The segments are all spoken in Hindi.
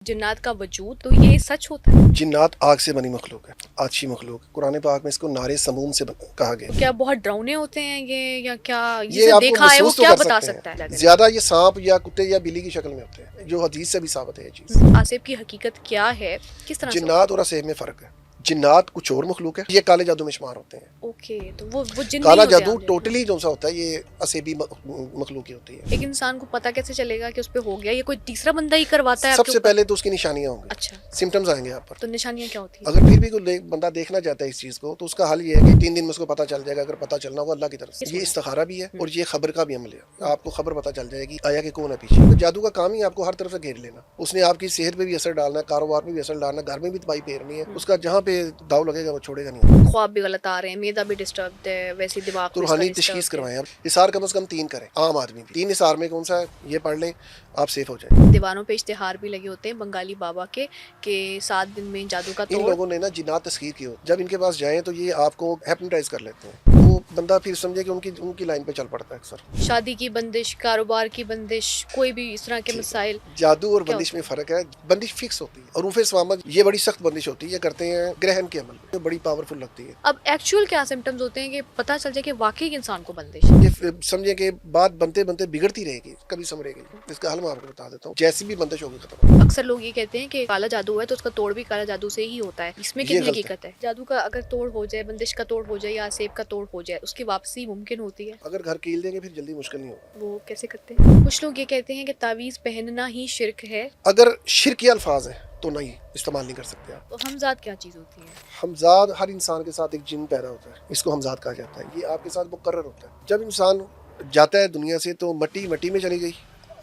जिन्नात का वजूद, तो ये सच होता है? जिन्नात आग से बनी मखलूक है, आछी मखलूक। कुरान पाक में इसको नारे समूम से कहा गया। तो क्या बहुत डरावने होते हैं ये, या क्या ये जिसे आपको देखा है वो महसूस तो क्या कर बता सकते सकता हैं। है? ज्यादा ये सांप या कुत्ते या बिल्ली की शक्ल में होते हैं, जो हदीस से भी साबित है ये चीज। आसिफ की हकीकत क्या है, किस तरह से होता जिन्नात और असेब में फर्क है। जिन्नात कुछ और मखलूक है, ये काले जादू में शुमार होते हैं। है? ओके, तो वो जिन नहीं काला होते जादू आम जनरल। टोटली जो सा होता है ये असेबी मखलूक की होती है। एक इंसान को पता कैसे चलेगा कि उस पे हो गया? ये कोई तीसरा बंदा ही करवाता है आपके सबसे ऊपर? पहले तो उसकी निशानियां होंगी, अच्छा, सिम्टम्स आएंगे आप पर। तो निशानियां क्या होती है? अगर फिर भी कोई बंदा देखना चाहता है इस चीज को, तो उसका हल ये है कि 3 दिन में उसको पता चल जाएगा। अगर पता चलना होगा अल्लाह की तरफ से। ये इस्तिखारा भी है और ये खबर का भी अमल है। आपको खबर पता चल जाएगी आया कि कौन है पीछे। तो जादू का काम ही आपको हर तरफ से घेर लेना। उसने आपकी सेहत पे भी असर डालना है, कारोबार में भी असर डालना, घर में भी तबाही फेरनी है। उसका जहाँ पे दाव लगेगा वो छोड़ेगा नहीं। ख्वाब भी गलत आ रहे हैं, मैदा भी डिस्टर्ब है, वैसे दिमाग तो भी इसका रूहानी डिस्टर्ब तशखीस है। करवाएं आप। इशार कम से कम 3 करें, आम आदमी भी 3 इशार में कौन सा है ये पढ़ लें, आप सेफ हो जाए। दीवारों पे इश्तिहार भी लगे होते हैं बंगाली बाबा के 7 दिन में जादू का इन तोड़। लोगों ने ना जिन्नात तस्खीर की हो, जब इनके पास जाएं तो ये आपको हिप्नोटाइज कर लेते हैं। वो बंदा फिर समझे कि उनकी उनकी लाइन पे चल पड़ता है अक्सर। शादी की बंदिश, कारोबार की बंदिश, कोई भी इस तरह के मसाइल। जादू और क्या बंदिश होता में है? फर्क है। बंदिश फिक्स होती है और रूफे स्वामत ये बड़ी सख्त बंदिश होती है। ये करते हैं ग्रहण के अमल, ये बड़ी पावरफुल लगती है। अब एक्चुअल क्या सिम्टम्स होते हैं कि पता चल जाए कि वाकई इंसान को बंदिश है? ये समझे कि बात बनते बनते बिगड़ती रहेगी, कभी संभरेगी नहीं। इसका हल मैं आपको बता देता हूँ, जैसी भी बंदिश होगी खत्म। अक्सर लोग ये कहते हैं कि काला जादू है तो उसका तोड़ भी काला जादू से ही होता है, इसमें ये कितनी गलत है। हकीकत है? जादू का अगर तोड़ हो जाए, बंदिश का तोड़ हो जाए या सेब का तोड़ हो जाए, उसकी वापसी मुमकिन होती है? अगर घर कील देंगे फिर जल्दी मुश्किल नहीं होगा। वो कैसे करते हैं? कुछ लोग ये कहते हैं कि तावीज पहनना ही शिर्क है। अगर शिरकी अल्फाज है तो नहीं इस्तेमाल नहीं कर सकते आप। तो हमजाद क्या चीज होती है? हमजाद हर इंसान के साथ एक जिन पैदा होता है, इसको हमजाद कहा जाता है। ये आपके साथ मुकर्रर होता है। जब इंसान जाता है दुनिया से तो मट्टी मट्टी में चली गई,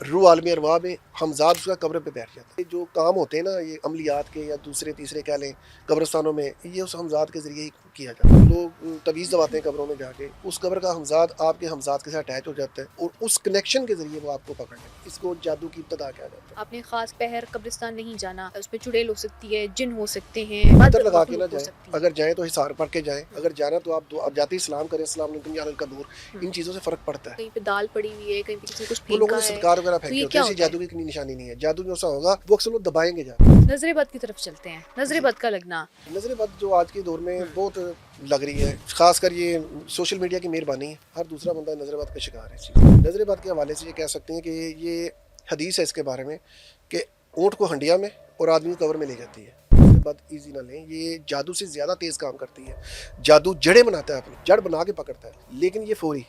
रूह आलमी अरवाह में हमजाद उसका कब्र पे बैठ जाता है। ये जो काम होते हैं ना, ये अमलियात के या दूसरे तीसरे कह लें कब्रस्तानों में, ये उस हमजाद के जरिए ही किया जाता है। लोग तवीज़ दबाते हैं कब्रों में जाके, उस कब्र का हमजाद आपके हमजाद के साथ अटैच हो जाता है और उस कनेक्शन के जरिए वो आपको पकड़ लेता है। इसको जादू की इब्तदा कहा जाता है। आपने खास पहर कब्रिस्तान नहीं जाना, उस पे चुड़ैल हो सकती है, जिन हो सकते हैं, अतर लगा के ना मखलूक हो जाए। सकती है। अगर जाए तो हिसार पढ़ के जाए, अगर जाना तो आप जाते ही सलाम करें, अस्सलाम वालेकुम या अहल कबूर। इन चीज़ों से फ़र्क पड़ता है। कहीं पे दाल पड़ी हुई है, कहीं पे किसी ने कुछ वो लोगों फेंका ने है, सदकार वगैरह तो फेंके ये होते क्या हैं, इसी होता है? जादू की निशानी नहीं है। जादू जो सा होगा वो अक्सर लोग दबाएंगे जा। नजरे बद की तरफ चलते हैं, नजरे बद का लगना। नजर बद जो आज के दौर में बहुत लग रही है, खासकर ये सोशल मीडिया की मेहरबानी है। हर दूसरा बंदा नजर बद का शिकार है। इस चीज़ नजर बद के हवाले से ये कह सकते हैं कि ये हदीस है इसके बारे में कि ऊँट को हंडिया में और आदमी को कब्र में ले जाती है। बात इजी ना लें, ये जादू से ज़्यादा तेज़ काम करती है। जादू जड़ें बनाता है, अपनी जड़ बना के पकड़ता है, लेकिन ये फौरी।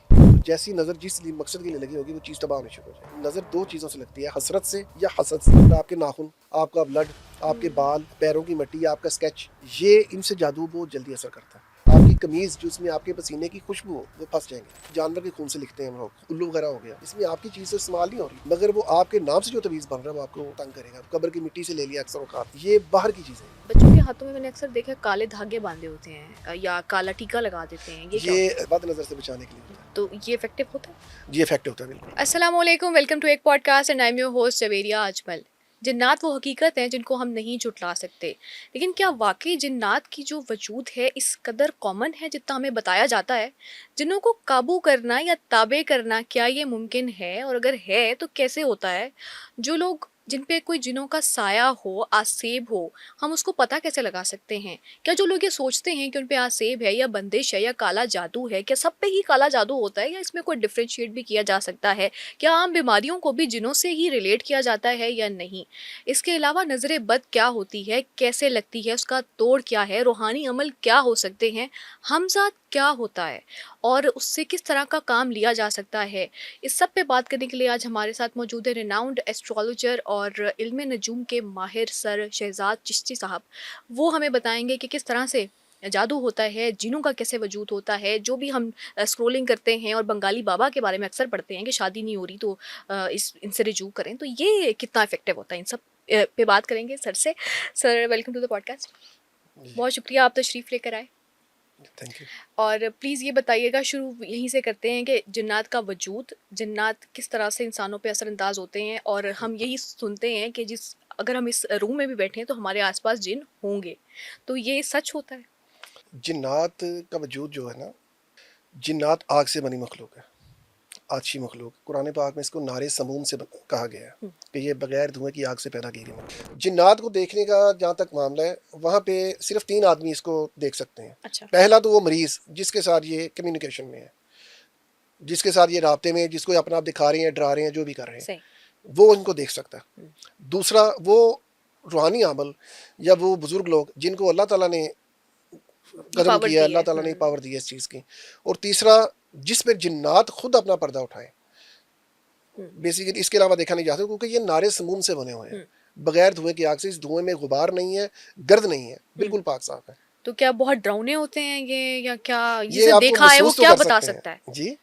जैसी नज़र जिस मकसद के लिए लगी होगी वो चीज़ तबाह होनी शुरू हो जाए। नज़र 2 चीज़ों से लगती है, हसरत से या हसद से। आपके नाखून, आपका ब्लड, आपके बाल, पैरों की मिट्टी, आपका स्केच, ये इनसे जादू बहुत जल्दी असर करता है। आपकी कमीज जिसमें आपके पसीने की खुशबू हो वो फंस जाएंगे। जानवर के खून से लिखते हैं हम लोग, उल्लू वगैरह हो गया, इसमें आपकी चीज़ तो इस्तेमाल नहीं हो रही, मगर वो आपके नाम से जो तवीज़ बन रहा है वो आपको तंग करेगा। कब्र की मिट्टी से ले लिया अक्सर औकात, ये बाहर की चीज़ है। बच्चों के हाथों में मैंने अक्सर देखा काले धागे बांधे होते हैं या काला टीका लगा देते हैं, ये क्या होता है? ये बद नज़र से बचाने के लिए होता है। तो ये इफेक्टिव होता है? ये इफेक्ट होता है बिल्कुल। अस्सलाम वालेकुम, वेलकम टू एक podcast and I am your host Javeria Ajmal. जिन्नात वो हकीकत हैं जिनको हम नहीं झुटला सकते, लेकिन क्या वाकई जिन्नात की जो वजूद है इस कदर कॉमन है जितना हमें बताया जाता है? जिन्हों को काबू करना या ताबे करना, क्या ये मुमकिन है, और अगर है तो कैसे होता है? जो लोग जिन पे कोई जिनों का साया हो, आसेब हो, हम उसको पता कैसे लगा सकते हैं? क्या जो लोग ये सोचते हैं कि उन पे आसेब है या बंदिश है या काला जादू है, क्या सब पे ही काला जादू होता है या इसमें कोई डिफ्रेंशिएट भी किया जा सकता है? क्या आम बीमारियों को भी जिनों से ही रिलेट किया जाता है या नहीं? इसके अलावा नज़र बद क्या होती है, कैसे लगती है, उसका तोड़ क्या है, रूहानी अमल क्या हो सकते हैं, हमज़ाद क्या होता है और उससे किस तरह का काम लिया जा सकता है? इस सब पे बात करने के लिए आज हमारे साथ मौजूद है रिनाउंड एस्ट्रोलॉजर और इल्म नजूम के माहिर सर शहजाद चिश्ती साहब। वो हमें बताएंगे कि किस तरह से जादू होता है, जिनों का कैसे वजूद होता है। जो भी हम स्क्रोलिंग करते हैं और बंगाली बाबा के बारे में अक्सर पढ़ते हैं कि शादी नहीं हो रही तो इस इनसे रिजू करें, तो ये कितना इफेक्टिव होता है, इन सब पे बात करेंगे सर से। Sir, welcome to the podcast. बहुत शुक्रिया आप तशरीफ़ लेकर आए। Thank you. और प्लीज़ ये बताइएगा, शुरू यहीं से करते हैं कि जिन्नात का वजूद, जिन्नात किस तरह से इंसानों पे असरअंदाज होते हैं, और हम यही सुनते हैं कि जिस अगर हम इस रूम में भी बैठे हैं तो हमारे आसपास जिन होंगे, तो ये सच होता है? जिन्नात का वजूद जो है ना, जिन्नात आग से बनी मखलूक है, आछी मखलूक, कुरान पाक में इसको नारे समूम से कहा गया है कि ये बगैर धुएं की आग से पैदा की गई। जिन्नात को देखने का जहाँ तक मामला है, वहाँ पे सिर्फ 3 आदमी इसको देख सकते हैं। अच्छा। पहला तो वो मरीज़ जिसके साथ ये कम्युनिकेशन में है, जिसके साथ ये राब्ते में, जिसको अपना आप दिखा रहे हैं, डरा रहे हैं, जो भी कर रहे हैं, वो इनको देख सकता है। दूसरा वो रूहानी अमल या वो बुजुर्ग लोग जिनको अल्लाह ताला ने कदम किया, अल्लाह ताला ने पावर दी है इस चीज़ की। और तीसरा जिस पे जिन्नात खुद अपना पर्दा उठाएं, बेसिकली इसके अलावा देखा नहीं जाता, क्योंकि ये नारे समूम से बने हुए हैं, बगैर धुएं की आग से। इस धुएं में गुबार नहीं है, गर्द नहीं है, बिल्कुल पाक साफ है। तो क्या बहुत डरावने होते हैं ये, या क्या ये जिसे आपको देखा है वो महसूस तो क्या कर बता सकते सकता है? हैं जी।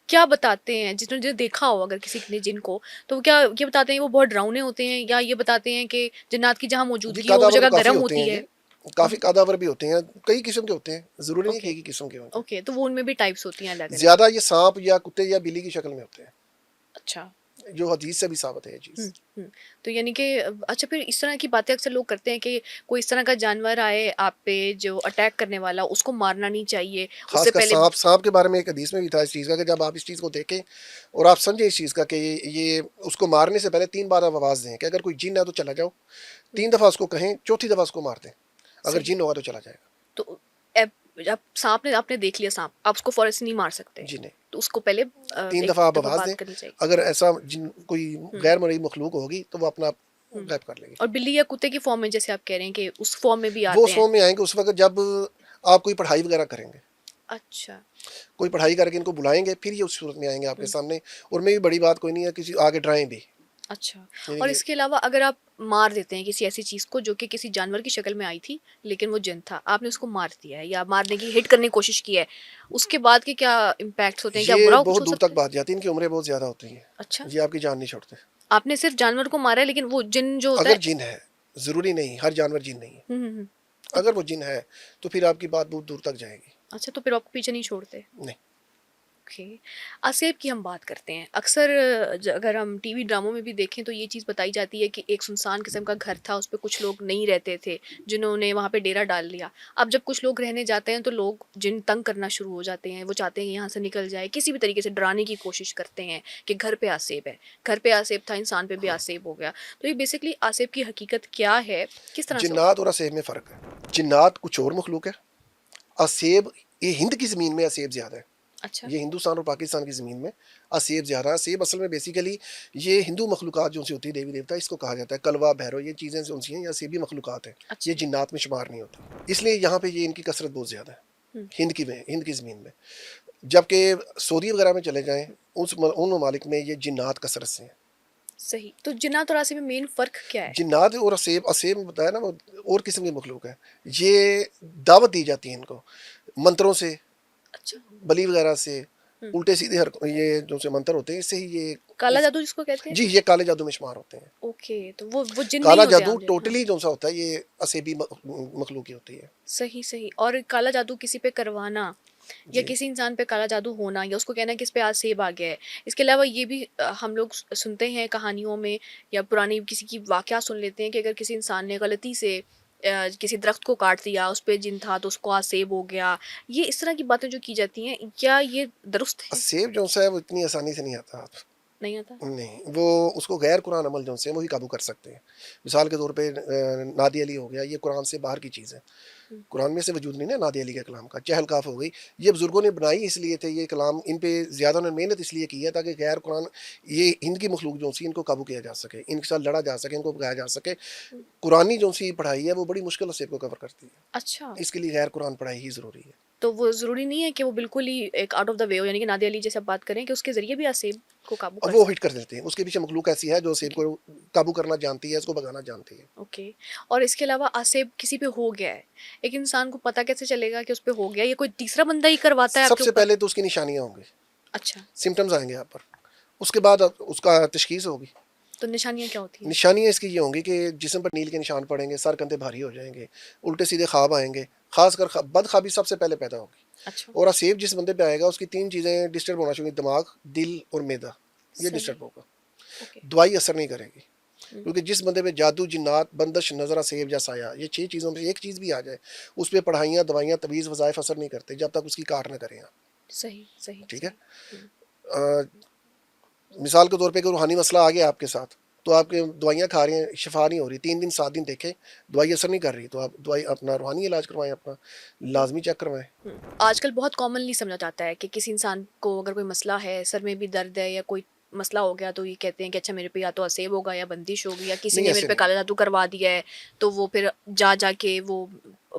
क्या बताते हैं जिसने जो देखा हो अगर किसी ने जिन को, तो वो क्या ये बताते हैं वो बहुत डरावने होते हैं, या ये बताते हैं कि जिन्नात की जहाँ जी, मौजूदगी हो वो कादावर तो जगह काफ़ी गर्म होते होती हैं, है? ये काफ़ी कादावर भी होते हैं, कई किस्म के होते हैं, ज़रूरी नहीं कि ओके एक ही किस्म के होते हैं। ओके, तो वो उनमें भी टाइप्स होती हैं अलग अलग? ज़्यादा ये सांप या कुत्ते या बिल्ली की शक्ल में होते हैं, अच्छा। जो हदीस से भी साबित है ये चीज़। हुँ। तो यानी कि अच्छा, फिर इस तरह की बातें अक्सर लोग करते हैं कि कोई इस तरह का जानवर आए आप पे जो अटैक करने वाला, उसको मारना नहीं चाहिए, उससे खासकर पहले। सांप, सांप के बारे में एक हदीस में भी था इस चीज़ का कि जब आप इस चीज़ को देखें और आप समझे इस चीज़ का कि ये उसको मारने से पहले 3 बार आप आवाज़ दें कि अगर कोई जिन है तो चला जाओ, 3 दफ़ा उसको कहें, चौथी दफ़ा उसको मार दें, अगर सही। जिन होगा तो चला जाएगा। तो जब सांप ने आपने देख लिया सांप, आप उसको फौरन से नहीं मार सकते, जी नहीं, तो उसको पहले 3 एक दफ़ा आप दफ़ा आवाज़ बात दें, करनी चाहिए। अगर ऐसा जिन कोई हुँ, गैर मरई मखलूक होगी तो वो अपना आप हुँ। गायब कर लेगी। और बिल्ली या कुत्ते की फॉर्म में जैसे आप कह रहे हैं कि उस फॉर्म में भी वो आते उस हैं? फॉर्म में आएँगे उस वक़्त जब आप कोई पढ़ाई वग़ैरह करेंगे। अच्छा। कोई पढ़ाई करके इनको बुलाएँगे, फिर ये उस सूरत में आएँगे आपके हुँ, सामने। और में भी बड़ी बात कोई नहीं है, किसी आगे डराएँ भी। अच्छा। यानी और कि इसके अलावा अगर आप मार देते हैं किसी ऐसी चीज़ को जो कि किसी जानवर की शक्ल में आई थी, लेकिन वो जिन था, आपने उसको मार दिया है या मारने की हिट करने की कोशिश की है, उसके बाद के क्या इम्पैक्ट्स होते हैं? क्या ये बुरा कुछ बहुत हो दूर तक सकता है? बात जाती है, इनकी उम्रें बहुत ज़्यादा होती हैं। अच्छा। ये आपकी जान नहीं छोड़ते। आपने सिर्फ़ जानवर को मारा है, लेकिन वो जिन जो होता अगर है। जिन है, ज़रूरी नहीं, हर जानवर जिन नहीं है। हुँ, हुँ, हुँ। अगर वो जिन है, तो फिर आपकी बात बहुत दूर तक जाएगी। अच्छा, तो फिर आपको पीछे नहीं छोड़ते? नहीं, ओके। आसेब की हम बात करते हैं अक्सर। अगर हम टीवी ड्रामों में भी देखें तो ये चीज़ बताई जाती है कि एक सुनसान किस्म का घर था, उस पे कुछ लोग नहीं रहते थे, जिन्होंने वहाँ पे डेरा डाल लिया। अब जब कुछ लोग रहने जाते हैं तो लोग जिन तंग करना शुरू हो जाते हैं, वो चाहते हैं कि यहाँ से निकल जाए, किसी भी तरीके से डराने की कोशिश करते हैं कि घर पे आसेब है, घर पे आसेब था, इंसान पे भी आसेब हो गया। तो ये बेसिकली आसेब की हकीकत क्या है, किस तरह से होता जिन्नात और असेब में फ़र्क है। जिन्नात कुछ और मखलूक है, असेब ये हिंद की ज़मीन में असेब ज़्यादा है। है? अच्छा। ये हिंदुस्तान और पाकिस्तान की ज़मीन में असेब ज़्यादा है। असेब असल में बेसिकली ये हिंदू मखलूक़ात जो सी होती है, देवी देवता, इसको कहा जाता है। कलवा, भैरव, ये चीज़ें जो सी हैं, ये असेबी मखलूक़ात हैं। ये अच्छा। जिन्नात में शुमार नहीं होती, इसलिए यहाँ पे ये इनकी कसरत बहुत ज़्यादा है हुँ, हिंद की ज़मीन में। जबकि सऊदी वगैरह में चले जाएँ, उन ममालिक में ये जिन्नात कसरत से हैं। सही। तो जिन्नात और आसेब में मेन फ़र्क क्या है? जिन्नात और असेब, असेब में बताया ना वो और किस्म की मखलूक है। ये दावत दी जाती है इनको मंत्रों से, अच्छा। बलि वगैरह से, हुँ। उल्टे सीधे ये जो से मंत्र होते हैं, इससे ही ये काला इस जादू जिसको कहते हैं? जी, ये काले जादू में शुमार होते हैं। ओके, तो वो जिन नहीं काला होते जादू आम जन। हाँ, टोटली जो सा होता है, ये असेबी मखलूक की होती है। सही, सही। और काला जादू किसी पे करवाना या जी। किसी इंसान पे काला जादू होना या उसको कहना कि इस पे आज सेब आ गया है। इसके अलावा ये भी हम लोग सुनते हैं कहानियों में या पुरानी किसी की वाकया सुन लेते हैं कि अगर किसी इंसान ने गलती से किसी दरख्त को काट दिया, उस पे जिन था तो उसको आज सेब हो गया। ये इस तरह की बातें जो की जाती हैं, क्या ये दुरुस्त है? सेब जो सा है वो इतनी आसानी से नहीं आता हाथ। नहीं आता? नहीं, वो उसको गैर कुरान अमल जो से वही काबू कर सकते हैं। मिसाल के तौर पे नादी अली हो गया, ये कुरान से बाहर की चीज़ है। हुँ, कुरान में से वजूद नहीं ना नादी अली के कलाम का। चहल काफ हो गई, ये बुज़ुर्गों ने बनाई इसलिए थे ये कलाम, इन पे ज़्यादा उन्होंने मेहनत इसलिए की है ताकि गैर कुरान ये हिंद की मखलूक जो सी इनको काबू किया जा सके, इनके साथ लड़ा जा सके, इनको भगाया जा सके। हुँ। कुरानी जो सी पढ़ाई है वो बड़ी मुश्किल से इनको कवर करती है। अच्छा। इसके लिए गैर कुरान पढ़ाई ही ज़रूरी है। तो वो ज़रूरी नहीं है कि वो बिल्कुल ही एक आउट ऑफ द वे हो, यानी कि नादिया अली जैसे आप बात करें कि उसके ज़रिए भी आप सेब को काबू और कर वो सकते हिट कर देते हैं, उसके पीछे मखलूक ऐसी है जो सेब हैं। को काबू करना जानती है, इसको भगाना जानती है। ओके। और इसके अलावा आसेब किसी पे हो गया है, एक इंसान को पता कैसे चलेगा कि उस पे हो गया? ये कोई तीसरा बंदा ही करवाता है आपके सबसे ऊपर? पहले तो उसकी निशानियाँ होंगी, अच्छा। सिम्पटम्स आएँगे आप पर। उसके बाद उसका तशख़ीस होगी। तो निशानियाँ क्या होती हैं? निशानियाँ इसकी ये होंगी कि जिस्म पर नील के निशान पड़ेंगे, सर कंधे भारी हो जाएँगे, उल्टे सीधे ख्वाब आएँगे, ख़ासकर बदख्वाबी सबसे पहले पैदा होगी। अच्छा। और असेब जिस बंदे पे आएगा उसकी 3 चीज़ें डिस्टर्ब होना शुरू होंगी, दिमाग, दिल और मैदा, ये सही। डिस्टर्ब होगा। ओके। दवाई असर नहीं करेगी, हुँ, क्योंकि जिस बंदे पे जादू, जिन्नात, बंदिश, नज़र, असेब या साया, ये 6 चीज़ों में से एक चीज़ भी आ जाए, उस पे पढ़ाइयाँ, दवाइयाँ, तवीज़, वज़ाइफ असर नहीं करते जब तक उसकी कार ना करें आप। सही, सही, ठीक है? सही। हुँ, अ, मिसाल के तौर पे कोई रूहानी मसला आ गया आपके साथ, तो आपके दवाइयाँ खा रहे हैं, शिफा नहीं हो रही, 3 दिन 7 दिन देखें, दवाई असर नहीं कर रही, तो आप दवाई अपना रूहानी इलाज करवाएं, अपना लाजमी चेक करवाएं। आजकल बहुत कॉमनली समझा जाता है कि किसी इंसान को अगर कोई मसला है, सर में भी दर्द है या कोई मसला हो गया, तो ये कहते हैं कि अच्छा मेरे पे या तो असेब होगा या बंदिश होगी या किसी नहीं, ने मेरे ऐसे पे नहीं। काला जादू करवा दिया है। तो वो फिर जा के वो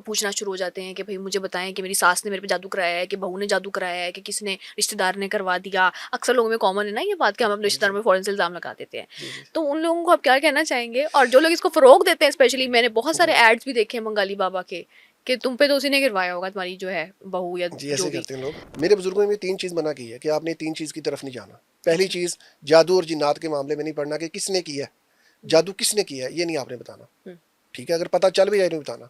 पूछना शुरू हो जाते हैं कि भाई मुझे बताएं कि मेरी सास ने मेरे पे जादू कराया है, कि बहू ने जादू कराया है, कि किसी ने रिश्तेदार ने करवा दिया। अक्सर लोगों में कॉमन है ना ये बात कि हम अपने जी, रिश्तेदार जी। में फ़ौरन से इल्ज़ाम लगा देते हैं। जी, जी। तो उन लोगों को आप क्या कहना चाहेंगे? और जो लोग इसको फ़रोग़ देते हैं, स्पेशली मैंने बहुत सारे जी। एड्स भी देखे हैं बंगाली बाबा के, कि तुम पे तो उसी ने गिरवाया होगा, तुम्हारी जो है बहू या जी, जो ऐसे भी। करते हैं लोग। मेरे बुजुर्गों ने 3 चीज़ मना की है कि आपने 3 चीज़ की तरफ नहीं जाना। पहली अच्छा। चीज़, जादू और जिन्नात के मामले में नहीं पढ़ना कि किसने किया है, हुँ, जादू किसने किया है, ये नहीं आपने बताना। हुँ। ठीक है, अगर पता चल भी जाए नहीं बताना।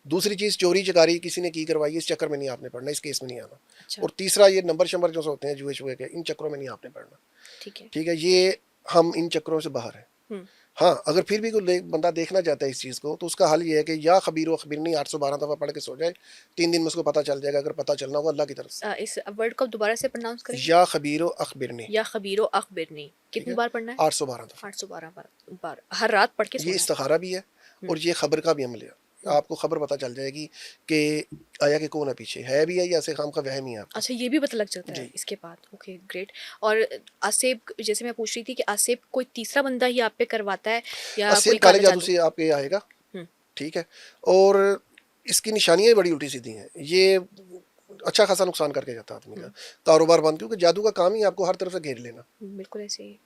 दूसरी चीज़, चोरी-चकारी किसी ने की करवाई, इस चक्कर में नहीं आपने पढ़ना, इस केस में नहीं आना। अच्छा, और तीसरा, ये नंबर-शंबर जो होते हैं जुए-शुए के, इन चक्करों में नहीं आपने पढ़ना। ठीक है। ठीक है, ये हम इन चक्करों से बाहर हैं। हुँ, हाँ, अगर फिर भी कोई बंदा देखना चाहता है इस चीज़ को, तो उसका हल ये है कि या खबीर व खबीरनी 812 दफ़ा पढ़ के सो जाए, 3 दिन में उसको पता चल जाएगा, अगर पता चलना होगा अल्लाह की तरफ से। इस वर्ड को दोबारा से प्रोनाउंस करेंगे? या खबीर व अखबिरनी। या खबीरो अखबिरनी। ठीक कितनी है, बार पढ़ना है? 812 दफ़ा। 812 बार बार हर रात पढ़ के ये सोना है? इस्तिखारा भी है हुँ, और ये खबर का भी अमल है। हुँ। आपको खबर पता चल जाएगी कि आया कि कौन है पीछे, है भी है या ऐसे खाम का वहम ही है आपका। अच्छा, ये भी पता लग जाता है जी। इसके बाद। Okay, great. और आसेब, जैसे मैं पूछ रही थी कि आसेब कोई तीसरा बंदा ही आप पे करवाता है या कोई अस्सीर काले काला जादू जादू? से आपके आएगा। हुँ, ठीक है, और इसकी निशानियाँ बड़ी उल्टी-सीधी हैं। ये अच्छा खासा नुकसान करके जाता है आदमी का, हुँ, कारोबार बंद, क्योंकि जादू का काम ही आपको हर तरफ से घेर लेना। बिल्कुल ऐसे ही है।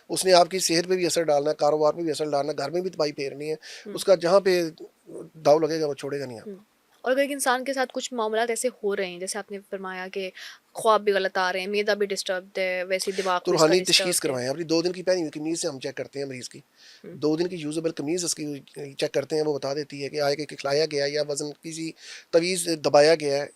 उसने आपकी सेहत पे भी असर डालना है, कारोबार पे भी असर डालना है, घर में भी तबाही फेरनी है। हुँ, उसका जहाँ पे दाव लगेगा वो छोड़ेगा नहीं हुँ। आपको। और अगर एक इंसान के साथ कुछ मामलात ऐसे हो रहे हैं, जैसे आपने फरमाया कि ख्वाब भी गलत आ रहे हैं, मैदा भी डिस्टर्ब्ड है, वैसे ही दिमाग तो भी इसका रूहानी तशख़ीस डिस्टर्ब्ड है। करवाएँ। अपनी 2 दिन की पहनी हुई कमीज़ से हम चेक करते हैं मरीज़ की। हुँ, 2 दिन की यूज़ेबल कमीज़ उसकी चेक करते हैं, वो बता देती है कि आगे कि खिलाया गया है या वज़न किसी तवीज़ दबाया गया है,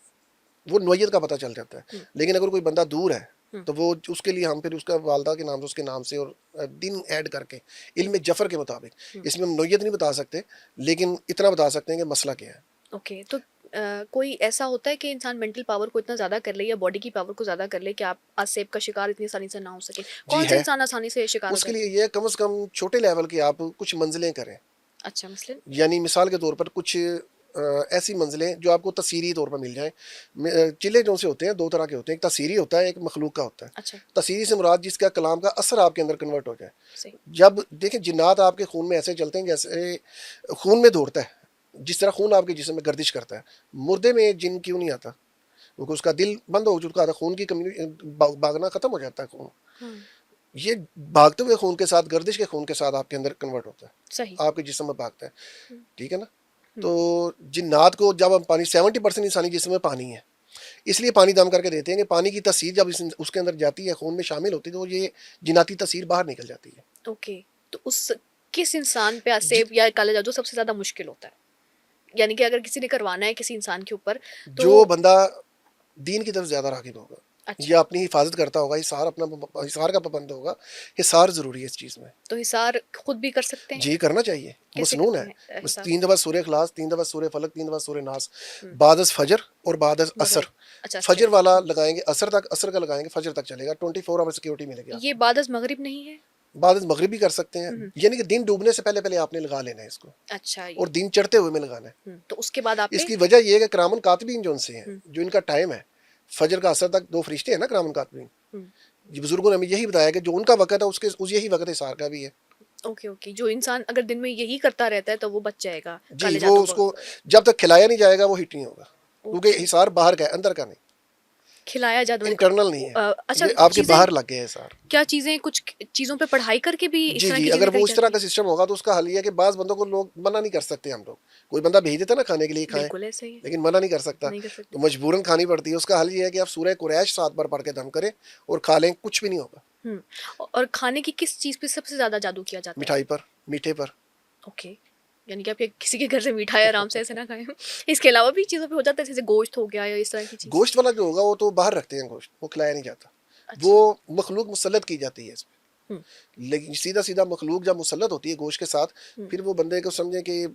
वो नोयत का पता चल जाता है। हुँ, लेकिन अगर कोई बंदा दूर है, हुँ, तो वो उसके लिए हम फिर उसका वालदा के नाम से, उसके नाम से और दिन ऐड करके इल्म जफ़र के मुताबिक, हुँ। इसमें हम नोयत नहीं बता सकते, लेकिन इतना बता सकते हैं कि मसला क्या है। ओके, तो कोई ऐसा होता है कि इंसान मेंटल पावर को इतना ज़्यादा कर ले या बॉडी की पावर को ज़्यादा कर ले कि आप आसेब का शिकार इतनी आसानी से ना हो सके? जी कौन सा है, इंसान आसानी से शिकार हो उसके जाता लिए है? ये है कम से कम छोटे लेवल की आप कुछ मंज़िलें करें। अच्छा, मसलन? यानी मिसाल के तौर पर कुछ ऐसी मंजिलें जो आपको तस्सीरी तौर पर मिल जाएँ। चिल्ले जो से होते हैं 2 तरह के होते हैं, एक तस्सीरी होता है, एक मखलूक का होता है। अच्छा, तस्सीरी से मुराद जिसका कलाम का असर आपके अंदर कन्वर्ट हो जाए। सही। जब देखें जिन्नात आपके खून में ऐसे चलते हैं जैसे खून में दौड़ता है, जिस तरह खून आपके जिस्म में गर्दिश करता है। मुर्दे में जिन क्यों नहीं आता? क्योंकि उसका दिल बंद हो चुका था, खून की कम्यू भागना खत्म हो जाता है खून। हुँ, ये भागते हुए खून के साथ, गर्दिश के खून के साथ आपके अंदर कन्वर्ट होता है, सही। आपके जिस्म में भागता है। हुँ, ठीक है ना? हुँ, तो जिन्नात को जब हम पानी 70% इंसानी जिस्म में पानी है, इसलिए पानी दम करके देते हैं कि पानी की तासीर जब उसके अंदर जाती है, खून में शामिल होती है, तो ये जिन्नाती तासीर बाहर निकल जाती है। ओके। तो उस किस इंसान पे जि, आसेब या काला जादू सबसे ज़्यादा मुश्किल होता है? यानी कि अगर किसी ने करवाना है किसी इंसान के ऊपर, तो जो बंदा दीन की तरफ ज़्यादा राग़िब होगा अच्छा, या अपनी हिफाजत करता होगा, हिसार अपना हिसार का पाबंद होगा, हिसार ज़रूरी है इस चीज़ में। तो हिसार खुद भी कर सकते हैं? जी, करना चाहिए, कैसे मसनून करते है। हैं बस हिसार? 3 दफ़ा सूरह इखलास, 3 दफ़ा सूरह फलक, 3 दफ़ा सूरह नास, हुँ, बाद फजर और बाद असर। मगरिब। अच्छा, फजर अच्छा। वाला हुँ, लगाएँगे असर तक, असर का लगाएँगे फजर तक चलेगा, 24 आवर सिक्योरिटी मिलेगी ये आपको। बाद अज़ मगरिब नहीं है? बाद मगरिब भी कर सकते हैं, हुँ, हुँ। यानी कि दिन डूबने से पहले-पहले आपने लगा लेना है इसको अच्छा, और ये। दिन चढ़ते हुए में लगाना है। तो उसके बाद आपने। इसकी वजह ये है कि किरामन कातिबीन जो उनसे हैं, हुँ, जो इनका टाइम है, फजर का असर तक 2 फरिश्ते हैं ना किरामन कातिबीन। हुँ। ये बुजुर्गों ने हमें यही बताया कि जो उनका वक़्त है उसके उस यही वक़्त हिसार का भी है। Okay, okay. जो इंसान अगर दिन में यही करता रहता है तो वो बच जाएगा जी, काले वो जादू उसको ब जब तक खिलाया नहीं जाएगा वो हिट नहीं होगा, क्योंकि ओके, हिसार बाहर का है, अंदर का नहीं, खिलाया जादू इंटरनल नहीं है। अच्छा, ये आपके चीज़ें बाहर लग गया है हिसार। क्या चीज़ें कुछ चीज़ों पे पढ़ाई करके भी इस जी, तरह जी, की अगर चीज़ें करी वो इस तरह जाती का हैं? सिस्टम होगा तो उसका हल ये है कि बाज़ बंदों को लोग मना नहीं कर सकते हम लोग। कोई बंदा भेज देता है ना खाने के लिए खाएँ, बिल्कुल ऐसा ही है, लेकिन मना नहीं कर सकता, नहीं कर तो सकते। मजबूरन खानी पड़ती है। उसका हल ये है कि आप सूरह कुरैश 7 बार पढ़ के दम करें और खा लें, कुछ भी नहीं होगा। हुँ, और खाने की किस चीज़ पे सबसे ज़्यादा जादू किया जाता है? मिठाई पर, मीठे पर। ओके, यानी कि आप ये किसी के घर से मिठाई आराम से ऐसे ना खाएँ। इसके अलावा भी चीज़ों पे हो जाता है, जैसे गोश्त हो गया या इस तरह की चीज़? गोश्त वाला जो होगा वो तो बाहर रखते हैं गोश्त, वो खिलाया नहीं जाता। वो अच्छा। मखलूक मुसल्लत की जाती है इसमें। हुँ, लेकिन सीधा-सीधा मखलूक जब मुसल्लत होती है गोश्त के साथ, हुँ। फिर वो बंदे को समझें कि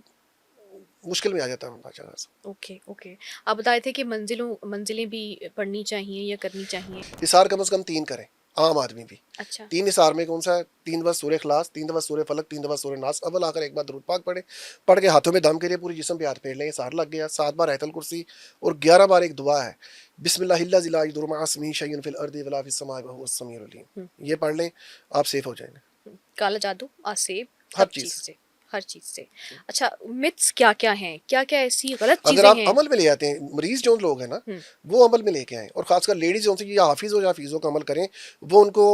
मुश्किल में आ जाता है बंदा ज़रा-सा। Okay, okay. आप बता रहे थे कि मंज़िलें भी पढ़नी चाहिए या करनी चाहिए? हिसार कम से कम 3 करें। आम आदमी भी। अच्छा। 3 निसार में कौन सा है? 3 दफ़ा सूरह इखलास, 3 दफ़ा सूरह फलक, 3 दफ़ा सूरह नास, अव्वल आखिर एक बार दुरूद पाक पढ़े, पढ़ के हाथों में दम करिए, पूरे जिस्म पे हाथ फेर लें, सार लग गया। 7 बार आयतुल कुर्सी और 11 बार एक दुआ है, बिस्मिल्लाहिल्लज़ी ला यदुर्रु मअ इस्मिही शैउन फिल अर्दि वला फिस समाइ व हुवस समीउल अलीम। हुँ, ये पढ़ लें, आप सेफ हो जाएंगे काला जादू, आसेब, हर सब चीज़ चीज़ से, हर चीज़ से। से। अच्छा, मिथ्स क्या-क्या हैं? क्या-क्या ऐसी गलत अगर चीज़ें आप हैं? अमल में ले आते हैं, मरीज जो लोग हैं ना, हुँ, वो अमल में लेके आएँ, और खासकर लेडीज़ जो या हाफिज़ हो या हफीज़ों का अमल करें, वो उनको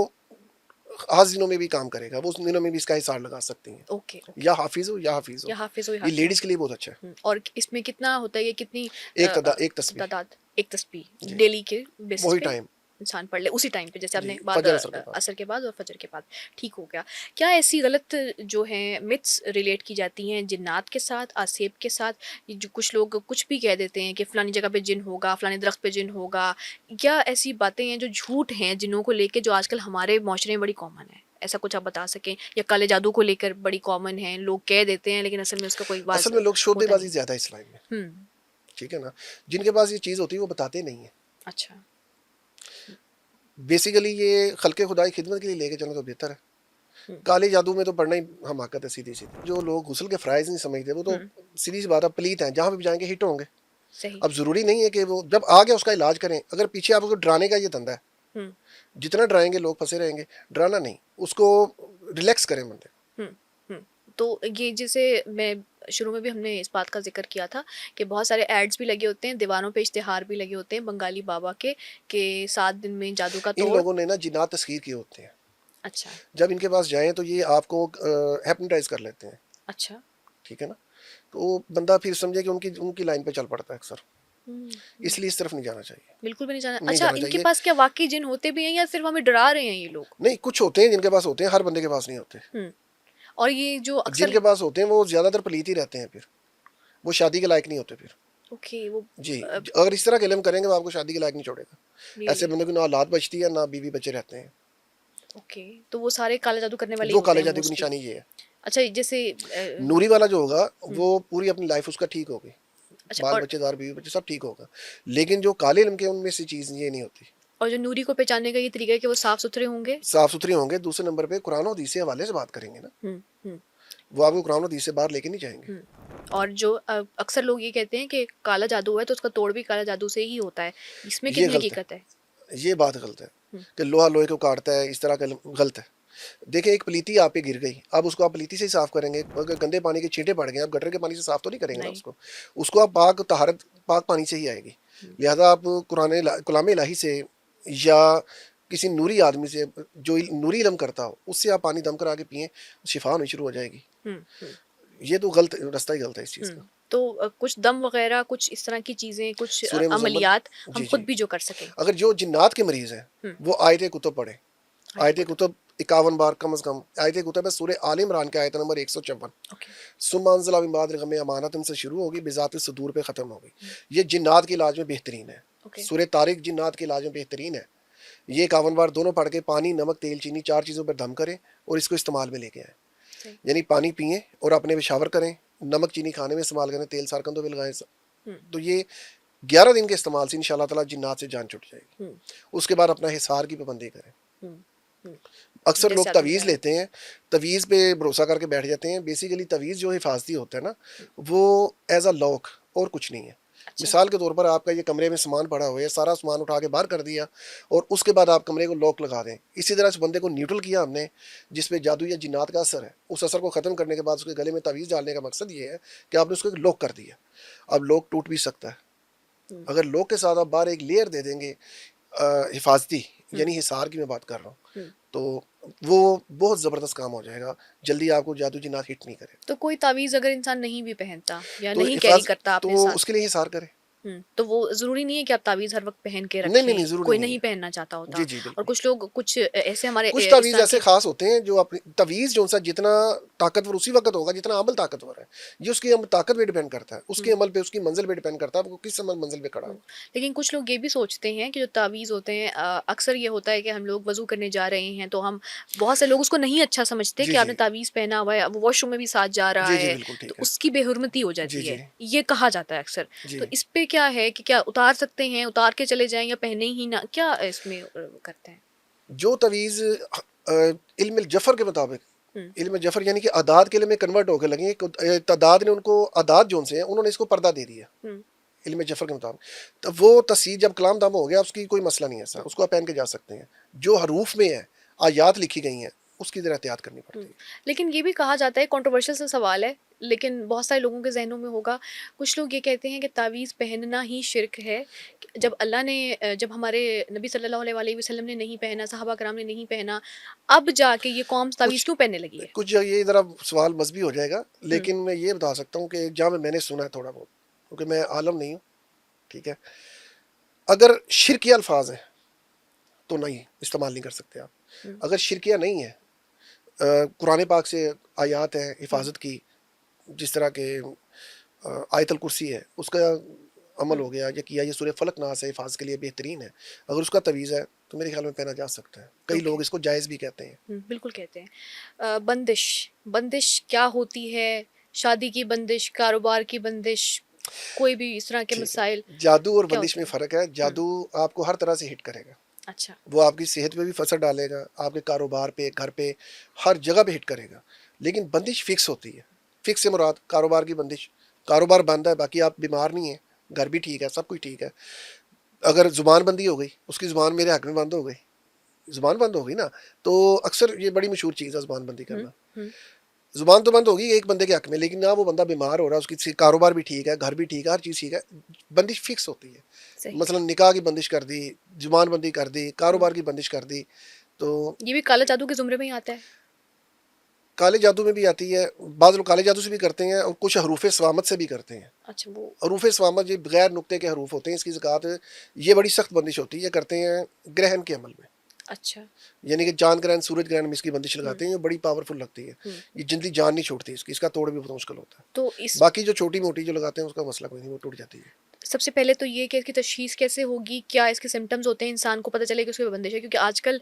आज दिनों में भी काम करेगा, वो उस दिनों में भी इसका हिसार लगा सकती हैं, ओके, ओके। या हाफिज़ हो या हफीज़ हो। या हाफ़िज़ हो या ये हाफ़िज़ लेडीज़ के लिए बहुत अच्छा है। और इसमें कितना होता है, ये कितनी एक तस्बीह तादाद, एक तस्बीह जी, डेली के बेसिस वही पे टाइम इंसान पढ़ ले उसी टाइम पे, जैसे जी, आपने बाद फजर असर के बाद। असर के बाद और फजर के बाद, ठीक हो गया। क्या ऐसी गलत जो हैं मिथ्स रिलेट की जाती हैं जिन्नात के साथ, आसेब के साथ? ये जो कुछ लोग कुछ भी कह देते हैं कि फलानी जगह पे जिन होगा, फलाने दरख्त पे जिन होगा। क्या ऐसी बातें हैं जो झूठ हैं जिन्हों को लेके, जो आजकल हमारे माशरे में बड़ी कॉमन है? ऐसा कुछ आप बता सकें, या काले जादू को लेकर बड़ी कॉमन है, लोग कह देते हैं लेकिन असल में उसका कोई असल वाज में लोग होता शोधेबाज़ी नहीं। ज़्यादा है इस लाइन में, हुँ, ठीक है ना? जिनके पास ये चीज़ होती है वो बताते नहीं हैं। अच्छा। बेसिकली ये खल्क़े खुदा की खिदमत के लिए लेके चलें तो बेहतर है। हुँ, काले जादू में तो पढ़ना ही हमाकत है सीधी-सीधी। जो लोग गुस्ल के फ़राइज़ नहीं समझते, वो तो हुँ, सीधी सी बात है, पलीत हैं, जहाँ पे भी जाएँगे हिट होंगे। सही। अब ज़रूरी नहीं है कि वो जब आ गया उसका इलाज करें, अगर पीछे आपको डराने का ये धंधा है, हुँ, जितना डराएँगे लोग फँसे रहेंगे, डराना नहीं, उसको रिलैक्स करें बंदे। हुँ, हुँ। तो ये जैसे मैं शुरू में भी हमने इस बात का ज़िक्र किया था कि बहुत सारे एड्स भी लगे होते हैं, दीवारों पे इश्तिहार भी लगे होते हैं बंगाली बाबा के, कि 7 दिन में जादू का इन तोड़। लोगों ने ना जिन्नात तस्ख़ीर किए होते हैं। अच्छा, जब इनके पास जाएँ तो ये आपको हिप्नोटाइज़ कर लेते हैं, अच्छा। ठीक है ना? तो बंदा फिर समझे कि उनकी उनकी लाइन पे चल पड़ता है अक्सर। हुँ, हुँ। इसलिए इस तरफ नहीं जाना चाहिए, बिल्कुल भी नहीं जाना। नहीं अच्छा, जाना इनके चाहिए। पास क्या वाक़ई जिन होते भी हैं या सिर्फ़ हमें डरा रहे हैं ये लोग? नहीं, कुछ होते हैं जिनके पास होते हैं, हर बंदे के पास नहीं होते। हुँ, और ये जो अक्सर जिनके पास होते हैं वो ज़्यादातर पलीत ही रहते हैं फिर, वो शादी के लायक नहीं होते फिर। ओके, वो जी, अ, अगर इस तरह का इल्म करेंगे वो आपको शादी के लायक नहीं छोड़ेगा। ऐसे रियली बंदे की ना औलाद बचती है, ना बीवी बच्चे रहते हैं। ओके, तो वो सारे काला जादू करने वाले ही वो होते काले हैं जादू की मोस्टली। निशानी ये है। अच्छा, जैसे नूरी वाला जो होगा, हुँ, वो पूरी अपनी लाइफ़ उसका ठीक होगी। अच्छा, बाल बच्चेदार, बीवी बच्चे सब ठीक होगा। लेकिन जो काले इल्म के उनमें से चीज़ ये नहीं होती। और जो नूरी को पहचानने का ये तरीका है कि वो साफ-सुथरे होंगे? साफ-सुथरे होंगे, दूसरे नंबर पे कुरान और हदीस के हवाले से बात करेंगे ना। हुँ, हुँ, वो आपको कुरान और हदीस से बाहर लेके नहीं जाएँगे। हुँ। और जो अक्सर लोग ये कहते हैं कि काला जादू है तो उसका तोड़ भी काला जादू से ही होता है। इसमें ये कितनी गलत है, हकीकत है? ये बात गलत है हुँ, कि लोहा लोहे को काटता है, इस तरह का इल्म गलत है। देखिए एक पलीती आप पे गिर गई, अब उसको आप पलीती से ही साफ़ करेंगे। अगर गंदे पानी के छींटे पड़ गए, आप गटर के पानी से साफ़ तो नहीं करेंगे ना नहीं। उसको। उसको आप पाक तहारत पाक पानी से ही आएगी। हुँ, लिहाज़ा आप कलाम इलाही से या किसी नूरी आदमी से जो नूरी इल्म करता हो, उससे आप पानी दम करा के पिएँ, शिफ़ा होनी शुरू हो जाएगी। हुँ, हुँ, ये तो गलत रास्ता ही गलत है इस चीज़ का। हुँ। तो कुछ दम वग़ैरह, कुछ इस तरह की चीज़ें, कुछ सूरह मुज़म्मिल अमलियात हम जी, खुद जी। भी जो कर सकें? अगर जो जिन्नात के मरीज़ हैं, हुँ, वो आयत कुतुब पढ़ें। आयत आयत कुतुब। कुतुब 51 बार कम से कम। आयत कुतुब है सूरह आल इमरान की आयत नंबर 154। ओके। सुम्मा अंज़ला मिन बाद गम अमानतन से शुरू होगी, बिज़ातिस सुदूर पे ख़त्म होगी। हुँ, ये जिन्नात के इलाज में बेहतरीन है। ओके। सूरह तारिक जिन्नात के इलाज में बेहतरीन है। ये 51 बार दोनों पढ़ के पानी, नमक, तेल, चीनी 4 चीज़ों पर दम करें और इसको इस्तेमाल में लेके आएँ। सही। यानी पानी पिएँ और अपने पेशावर करें, नमक, चीनी खाने में इस्तेमाल करें, तेल सार कंधों पे लगाएँ। हुँ, तो ये 11 दिन के इस्तेमाल से इंशाअल्लाह ताला जिन्नात से जान छुट जाएगी। हुँ, उसके बाद अपना हिसार की पाबंदी करें। हुँ, हुँ। अक्सर लोग जैसे आपने तवीज़ बताया। लेते हैं, तवीज़ पे भरोसा करके बैठ जाते हैं। बेसिकली तवीज़ जो हिफाज़ती होता है ना, हुँ, वो एज़ अ लॉक और कुछ नहीं है। अच्छा। मिसाल के तौर पर आपका ये कमरे में सामान पड़ा हुआ है, सारा सामान उठा के बाहर कर दिया और उसके बाद आप कमरे को लॉक लगा दें। इसी तरह इस बंदे को न्यूट्रल किया हमने, जिस पे जादू या जिन्नात का असर है। उस असर को ख़त्म करने के बाद उसके गले में तवीज़ डालने का मकसद ये है कि आपने उसको लॉक कर दिया। अब लॉक टूट भी सकता है। हुँ, अगर लॉक के साथ आप बाहर एक लेयर दे देंगे हिफाज़ती, हुँ, यानी हिसार की मैं बात कर रहा हूँ, हुँ। तो वो बहुत ज़बरदस्त काम हो जाएगा। जल्दी आपको जादू जिन्नात हिट नहीं करेगा। तो कोई तावीज़ अगर इंसान नहीं भी पहनता या तो नहीं कैरी हिफाज़ करता अपने तो साथ, उसके लिए हिसार करें। तो वो ज़रूरी नहीं है कि आप तावीज़ हर वक़्त पहन के नहीं, नहीं, नहीं, रखें, ज़रूरी कोई नहीं नहीं है। पहनना चाहता होता। जी, जी, और बिल्कुल। कुछ लोग कुछ ऐसे हमारे कुछ इस तावीज़ तरह ऐसे के। ख़ास होते हैं जो अपनी तवीज़ जो-सा जितना ताकतवर उसी वक़्त होगा जितना अमल ताकतवर है। ये उसकी ताकत पे डिपेंड करता है, उसके हुँ, अमल पे, उसकी मंज़िल पे डिपेंड करता है, वो किस मंज़िल पे खड़ा हुँ। हो। लेकिन कुछ लोग ये भी सोचते हैं कि जो तावीज़ होते हैं, अक्सर ये होता है कि हम लोग वज़ू करने जा रहे हैं तो हम, बहुत से लोग उसको नहीं अच्छा समझते जी, कि आपने जी। तावीज़ पहना हुआ है, वो वॉशरूम में भी साथ जा रहा जी, जी, है, बिल्कुल तो ठीक है। उसकी बेहुरमती हो जी, जाती जी, है। ये कहा जाता है अक्सर। तो जी। इस पे क्या है कि क्या उतार सकते हैं, उतार के चले जाएँ या पहने ही ना? क्या इसमें करते हैं? जो तवीज़ इल्म जफ़र के मुताबिक, हम्म, इल्म जफ़र यानी कि आदाद के लिए में कन्वर्ट होकर लगी, तादाद ने उनको, आदाद जो उनसे हैं उन्होंने इसको पर्दा दे दिया हम्म, इल्म जफ़र के मुताबिक। तो वो तस्वीर जब कलाम दाम हो गया उसकी कोई मसला नहीं है, ऐसा उसको आप पहन के जा सकते हैं। जो हरूफ में है, आयात लिखी गई हैं, उसकी ज़रा एहतियात करनी पड़ती है। लेकिन ये भी कहा जाता है, कंट्रोवर्शियल सा सवाल है, लेकिन बहुत सारे लोगों के जहनों में होगा, कुछ लोग ये कहते हैं कि तावीज़ पहनना ही शिर्क है। जब अल्लाह ने जब हमारे नबी सल्लल्लाहु अलैहि वसल्लम ने नहीं पहना, सहाबा कराम ने नहीं पहना, अब जाके ये कौम तावीज़ कुछ क्यों पहनने लगी है? कुछ ये ज़रा सवाल मजहबी हो जाएगा, हम्म, लेकिन मैं ये बता सकता हूँ कि जहाँ मैंने सुना है थोड़ा बहुत, क्योंकि मैं आलम नहीं हूँ, ठीक है। अगर शिरकिया अल्फाज हैं तो नहीं इस्तेमाल नहीं कर सकते आप। हम्म, अगर शिरकिया नहीं है, कुरान पाक से आयात हैं हम्म, हिफाजत की, जिस तरह के आयतल कुर्सी है उसका अमल हम्म, हो गया, या किया, ये सूर्य फलक नास है हिफाजत के लिए बेहतरीन है, अगर उसका तवीज़ है तो मेरे ख्याल में पहना जा सकता है। कई ओके, लोग इसको जायज़ भी कहते हैं। बिल्कुल कहते हैं। बंदिश, बंदिश क्या होती है? शादी की बंदिश, कारोबार की बंदिश, कोई भी इस तरह के ठीक मसाइल है, जादू और क्या बंदिश होते में हैं? फ़र्क है। हम्म, जादू आपको हर तरह से हिट करेगा, अच्छा, वो आपकी सेहत पे भी असर डालेगा, आपके कारोबार पे, घर पे, हर जगह पे हिट करेगा। लेकिन बंदिश फिक्स होती है। फिक्स से मुराद कारोबार की बंदिश, कारोबार बंद है, बाकी आप बीमार नहीं है, घर भी ठीक है, सब कुछ ठीक है। अगर ज़ुबान बंदी हो गई, उसकी ज़ुबान मेरे हक में बंद हो गई, ज़ुबान बंद हो गई ना, तो अक्सर ये बड़ी मशहूर चीज़ है ज़ुबान बंदी हम्म, करना। हम्म, ज़ुबान तो बंद होगी एक बंदे के हक में, लेकिन ना वो बंदा बीमार हो रहा है, उसकी कारोबार भी ठीक है, घर भी ठीक है, हर चीज़ ठीक है। बंदिश फिक्स होती है। सही। मसलन निकाह की बंदिश कर दी, ज़ुबान बंदी कर दी, हम्म, कारोबार की बंदिश कर दी, तो ये भी काला जादू के जुमरे में ही आता है। काले जादू में भी आती है। बाज़ लोग काले जादू से भी करते हैं और कुछ हरूफ स्वामत से भी करते हैं। अच्छा, वो हरूफ स्वामत ये बगैर नुक्ते के हरूफ होते हैं, इसकी ज़कात ये बड़ी सख्त बंदिश होती है, ये करते हैं ग्रहण के अमल में, अच्छा। यानी कि चांद ग्रहण, सूरज ग्रहण में इसकी बंदिश हुँ, लगाते हैं, ये बड़ी पावरफुल लगती है। हुँ। ये जल्दी जान नहीं छोड़ती इसकी, इसका तोड़ भी बहुत मुश्किल होता है। तो इस बाकी जो छोटी मोटी जो लगाते हैं उसका मसला कोई नहीं, वो टूट जाती है। सबसे पहले तो ये कि इसकी तशख़ीस कैसे होगी? क्या इसके सिम्पटम्स होते हैं, इंसान को पता चले कि उसको बंदिश है? क्योंकि आजकल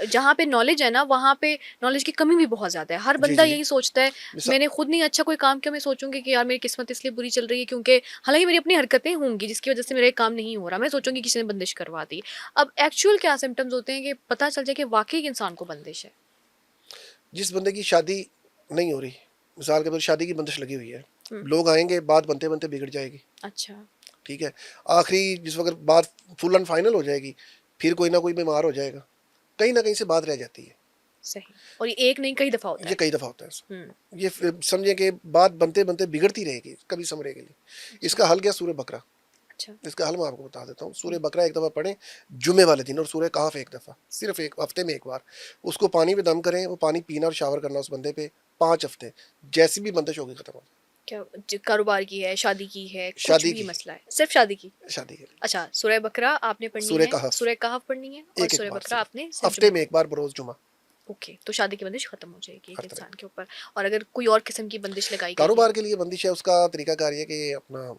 जहाँ पे नॉलेज है ना, वहाँ पे नॉलेज की कमी भी बहुत ज़्यादा है। हर जी बंदा जी। यही सोचता है, मिसा मैंने खुद नहीं अच्छा कोई काम किया, मैं सोचूँगी कि यार मेरी किस्मत इसलिए बुरी चल रही है क्योंकि हालाँकि मेरी अपनी हरकतें होंगी जिसकी वज़ह से मेरा ये काम नहीं हो रहा। मैं सोचूँगी किसी ने बंदिश करवा दी। अब एक्चुअल क्या सिम्पटम्स होते हैं कि पता चल जाए कि वाक़ई इंसान को बंदिश है? जिस बंदे की शादी नहीं हो रही, मिसाल के तौर पर शादी की बंदिश लगी हुई है, हुँ, लोग आएंगे, बात बनते बनते बिगड़ जाएगी, अच्छा, ठीक है। आखिरी जिस वक्त बात फुल एंड फाइनल हो जाएगी, फिर कोई ना कोई बीमार हो जाएगा, कहीं ना कहीं से बात रह जाती है। सही। और ये एक नहीं कई दफ़ा होता ये है। कई दफ़ा होता है ऐसा। हुँ, ये समझे कि बात बनते बनते बिगड़ती रहेगी, कभी समझेगी नहीं। अच्छा, इसका हल क्या, सूर्य बकरा। अच्छा। इसका हल मैं आपको बता देता हूँ। सूर्य हुँ, बकरा एक दफ़ा पढ़ें जुमे वाले दिन, और सूर्य कहफ एक दफ़ा, सिर्फ एक हफ्ते में एक बार उसको पानी में दम करें, वो पानी पीना और शावर करना उस बंदे पे 5 हफ्ते, जैसी भी बंदिश होगी खत्म हो जाए। क्या कारोबार की है, शादी की है, कुछ शादी भी की, मसला है, सिर्फ शादी की? शादी के लिए अच्छा, सूरह बकरा आपने पढ़नी सूर्य है, कहफ सूरह कहफ पढ़नी है और एक एक सूरह बार बकरा सिर्फ, आपने सिर्फ हफ्ते जुमे में को। एक बार बरोज़ जुमा, ओके, तो शादी की बंदिश खत्म हो जाएगी एक हर तरह इंसान की। के ऊपर। और अगर कोई और किस्म की बंदिश लगाई गई है? कारोबार के लिए बंदिश है, उसका तरीकाकार ये है कि अपना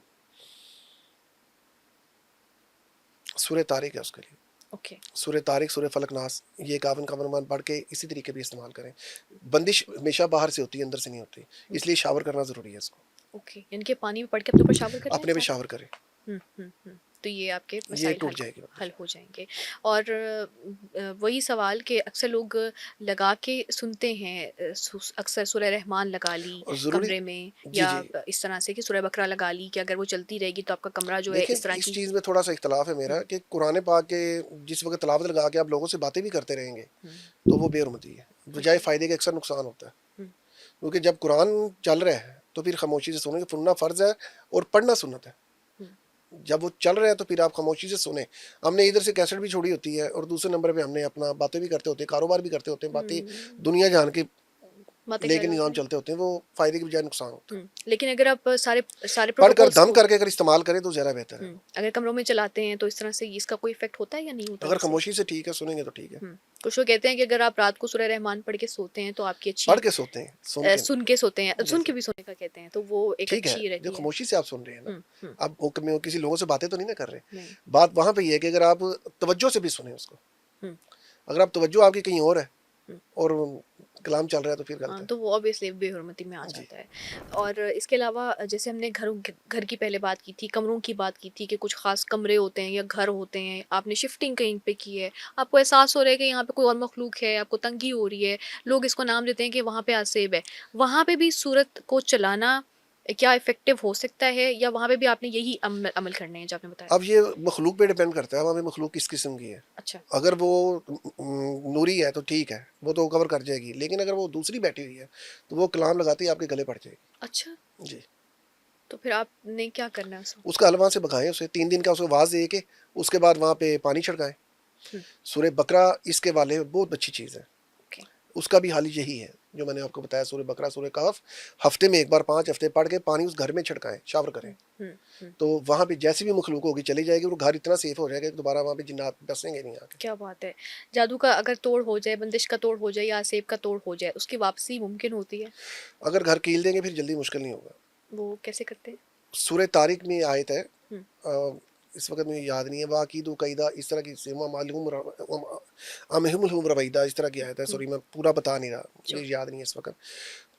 सूर्य तारिक है उसके लिए, ओके, सूर्य तारिक, सूर्य फलक नास, ये कावन का मान पढ़ के इसी तरीके भी इस्तेमाल करें। बंदिश हमेशा बाहर से होती है, अंदर से नहीं होती, हुँ, इसलिए शावर करना ज़रूरी है इसको, ओके, यानी कि पानी में पढ़ के अपने ऊपर शावर करना है अपने भी इंसान? शावर करें, तो ये आपके ये मसाइल टूट जाएगी हल बंदिश। हो जाएँगे। और वही सवाल कि अक्सर लोग लगा के सुनते हैं, अक्सर सूरह रहमान लगा ली और ज़रूरी, कमरे में, जी या जी। इस तरह से कि सूरह बकरा लगा ली कि अगर वो चलती रहेगी तो आपका कमरा जो है देखें, इस तरह इस की। चीज़ में थोड़ा सा इख्तलाफ है मेरा हुँ, कि कुरान पाक के जिस वक्त तलावत लगा के आप लोगों से बातें भी करते रहेंगे, हुँ, तो वो बेहरमती है, बजाय ओके, फ़ायदे के अक्सर नुकसान होता है। हुँ, क्योंकि जब कुरान चल रहा है तो फिर खामोशी से सुने, सुनना फ़र्ज़ है और पढ़ना सुन्नत है। हुँ, जब वो चल रहा है तो फिर आप खामोशी से सुने। हमने इधर से कैसेट भी छोड़ी होती है और दूसरे नंबर पे हमने अपना बातें भी करते होते हैं, कारोबार भी करते होते हैं, बातें हुँ, दुनिया जान के बातें कर लेके रहे होते निज़ाम हैं। चलते होते हैं, वो फ़ायदे के बजाय नुकसान होता है। लेकिन अगर आप सारे सारे पढ़कर प्रोटोकॉल्स दम को करके अगर इस्तेमाल करें तो ज़्यादा बेहतर है। अगर कमरों में चलाते हैं तो इस तरह से इसका कोई इफ़ेक्ट होता है या नहीं होता अगर वैसे? खामोशी से ठीक है, सुनेंगे तो ठीक है। कुछ लोग कहते हैं कि अगर आप रात को सूरह रहमान पढ़ के सोते हैं तो आपकी पढ़ अच्छी के सोते हैं, सुन के नहीं। सुन के सोते हैं, जी सुन के जी, भी सोने का कहते हैं, तो वो एक ठीक है, अच्छी जो रहती है। खामोशी से आप सुन रहे हैं ना, हुँ, हुँ, आप वो किसी लोगों से बातें तो नहीं ना कर रहे। नहीं, बात वहाँ पे ये है कि अगर आप तवज्जो से भी सुने उसको, हुँ, अगर आप तवज्जो आपकी कहीं और है हुँ, और कलाम चल रहा है तो फिर गलत हाँ, है। तो वो ऑब्वियसली बेहुरमती में आ जी। जाता है। और इसके अलावा जैसे हमने घर की पहले बात की थी, कमरों की बात की थी कि कुछ ख़ास कमरे होते हैं या घर होते हैं, आपने शिफ्टिंग कहीं पे की है, आपको एहसास हो रहा है कि यहाँ पे कोई और मखलूक है, आपको तंगी हो रही है, लोग इसको नाम देते हैं कि वहाँ पे आसेब है। वहाँ पे भी सूरत को चलाना क्या इफ़ेक्टिव हो सकता है, या वहाँ पे भी आपने यही अमल करने हैं जो आपने बताया? अब ये मखलूक पे डिपेंड करता है, वहाँ पे मखलूक किस किस्म की है। अच्छा। अगर वो नूरी है तो ठीक है, वो तो कवर कर जाएगी, लेकिन अगर वो दूसरी बैठी हुई है तो वो कलाम लगाते ही आपके गले पड़ जाएगी। अच्छा, जी। तो फिर आपने क्या करना है उसको? उसका हलवा से भगाएं उसे, 3 दिन का उसको वाज दे के उसके बाद वहाँ पे पानी छिड़काएं। हुँ, सूरह बकरा इसके वाले बहुत अच्छी चीज़ है। ओके। उसका भी हाल यही है जो मैंने आपको बताया, सूरह बकरा, सूरह कहफ, हफ्ते में एक बार 5 हफ्ते पढ़ के पानी उस घर में छिड़काएं, शावर करें। हुँ, हुँ, हुँ। तो वहाँ पे जैसी भी मखलूक होगी चली जाएगी, वो घर इतना सेफ हो जाएगा कि दोबारा वहाँ पे जिन्नात बसेंगे नहीं आके। क्या बात है! जादू का अगर तोड़ हो जाए, बंदिश का तोड़ हो जाए या सेब का तोड़ हो जाए, उसकी वापसी मुमकिन होती है? अगर घर कील देंगे फिर जल्दी मुश्किल नहीं होगा। वो कैसे करते हैं? सूरह तारिक में आयत है, हुँ, इस वक्त मुझे याद नहीं है, वाक़िदु कैदा इस तरह की सेमा मालूम अमहुम रवैदा इस तरह की आयत है, हुँ, सॉरी मैं पूरा बता नहीं रहा, मुझे श्योर। याद नहीं है इस वक्त।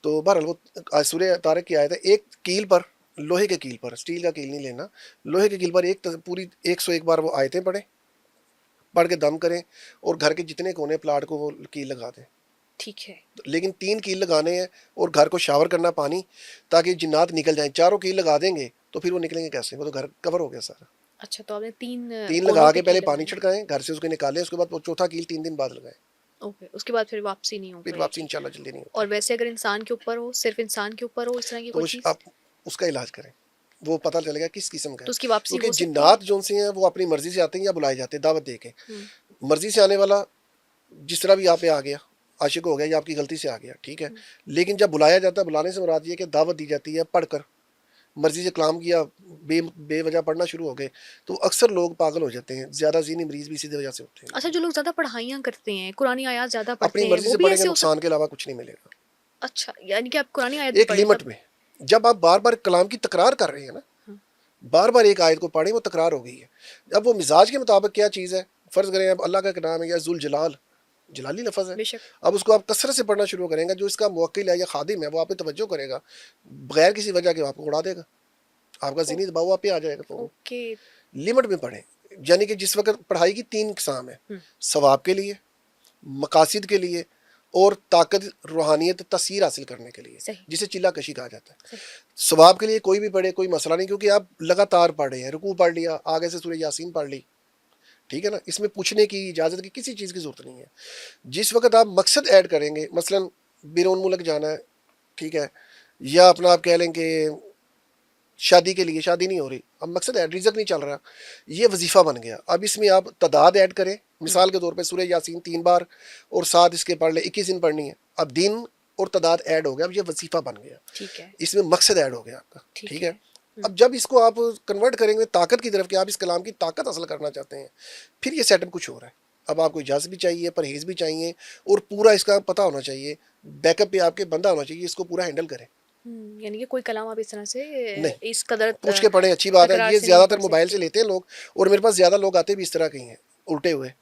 तो बहरहाल वो सूरह तारिक की आयत है, एक कील पर, लोहे के कील पर, स्टील का कील नहीं लेना, लोहे के कील पर पूरी 101 बार वो आयतें पढ़ें, पढ़ के दम करें और घर के जितने कोने प्लाट को वो कील लगा दें। ठीक है। लेकिन 3 कील लगाने हैं और घर को शावर करना पानी, ताकि जिन्नात निकल जाएं। चारों कील लगा देंगे तो फिर वो निकलेंगे कैसे, वो तो घर कवर हो गया सारा। अच्छा, तो आपने 3 3 कोनों लगा पे के कील पहले पानी लगानी है। छिड़काएं, घर से उसको निकालें, उसके बाद वो चौथा कील 3 दिन बाद लगाएं। ओके, उसके बाद फिर वापसी नहीं हो फिर वापसी पाएगी। इंशाल्लाह जल्दी नहीं और होती। वैसे अगर इंसान के ऊपर हो, सिर्फ़ इंसान के ऊपर हो इस तरह की तो कोई वो चीज़, आप उसका इलाज करें, वो पता चलेगा किस किस्म का तो है। उसकी वापसी क्योंकि हो सकती है? जिन्नात जो से हैं वो अपनी मर्जी से आते हैं या बुलाए जाते हैं दावत दे के। हुँ, मर्जी से आने वाला जिस तरह भी आप पे आ गया, आशिक हो गया या आपकी गलती से आ गया, ठीक है। हुँ। लेकिन जब बुलाया जाता है, बुलाने से मुराद ये है कि दावत दी जाती है पढ़कर, मर्जी से कलाम किया, बेवजह पढ़ना शुरू हो गए, तो अक्सर लोग पागल हो जाते हैं, ज़्यादा ज़हनी मरीज भी इसी वजह से होते हैं। अच्छा, जो लोग ज़्यादा पढ़ाइयाँ करते हैं, कुरानी आयात ज़्यादा अपनी पढ़ते हैं, मर्जी वो से भी पढ़ेंगे, ऐसे हो नुकसान सकते? के अलावा कुछ नहीं मिलेगा। अच्छा, यानी कि आप कुरानी आयत भी एक पढ़ें लिमिट तब? में, जब आप बार बार कलाम की तकरार कर रहे हैं ना, हाँ, बार बार एक आयत को पढ़ें, वो तकरार हो गई है। अब वो मिजाज के मुताबिक क्या चीज़ है, फ़र्ज़ करें अब अल्लाह का नाम है या जुल जलाल, जलाली लफ्ज़ है। बेशक। अब उसको आप कसरत से पढ़ना शुरू करेंगे, जो इसका मुवक्किल है या खादिम है वो आप पे तवज्जो करेगा, बगैर किसी वजह के आपको उड़ा देगा, आपका ओ ज़हनी दबाव आप पे आ जाएगा। तो ओके। लिमिट में पढ़ें। यानी कि जिस वक्त पढ़ाई की 3 क़िस्म है, हुँ, सवाब के लिए, मकासिद के लिए और ताकत, रूहानियत, तसीर हासिल करने के लिए, सही, जिसे चिल्ला कशी कहा जाता है। सही। सवाब के लिए कोई भी पढ़े, कोई मसला नहीं, क्योंकि आप लगातार पढ़ रहे हैं, रुकू पढ़ लिया, आगे से सूरह यासीन पढ़ ली, ठीक है ना, इसमें पूछने की, इजाज़त की किसी चीज़ की ज़रूरत नहीं है। जिस वक्त आप मकसद ऐड करेंगे, मसलन बिरून मुल्क जाना है, ठीक है, या अपना आप कह लें कि शादी के लिए, शादी नहीं हो रही, अब मकसद है, रिज़्क नहीं चल रहा, ये वजीफ़ा बन गया। अब इसमें आप तादाद ऐड करें, हुँ, मिसाल के तौर पे सूरह यासीन 3 बार और साथ इसके पढ़ ले, 21 दिन पढ़नी है। अब दिन और तादाद ऐड हो गया, अब ये वजीफ़ा बन गया, ठीक है, इसमें मकसद ऐड हो गया आपका, ठीक ठीक है। है। हुँ, अब जब इसको आप कन्वर्ट करेंगे ताकत की तरफ कि आप इस कलाम की ताकत हासिल करना चाहते हैं, फिर ये सेटअप कुछ हो रहा है। अब आपको इजाज़त भी चाहिए, परहेज़ भी चाहिए और पूरा इसका पता होना चाहिए, बैकअप पे आपके बंदा होना चाहिए, इसको पूरा हैंडल करे। यानी कि कोई कलाम आप इस तरह से नहीं, इस कदर पूछ के पढ़ें, अच्छी बात है। तकरार ये से नहीं ज़्यादातर पढ़ मोबाइल से सकते। लेते हैं लोग, और मेरे पास ज़्यादा लोग आते भी इस तरह के ही हैं, उल्टे हुए,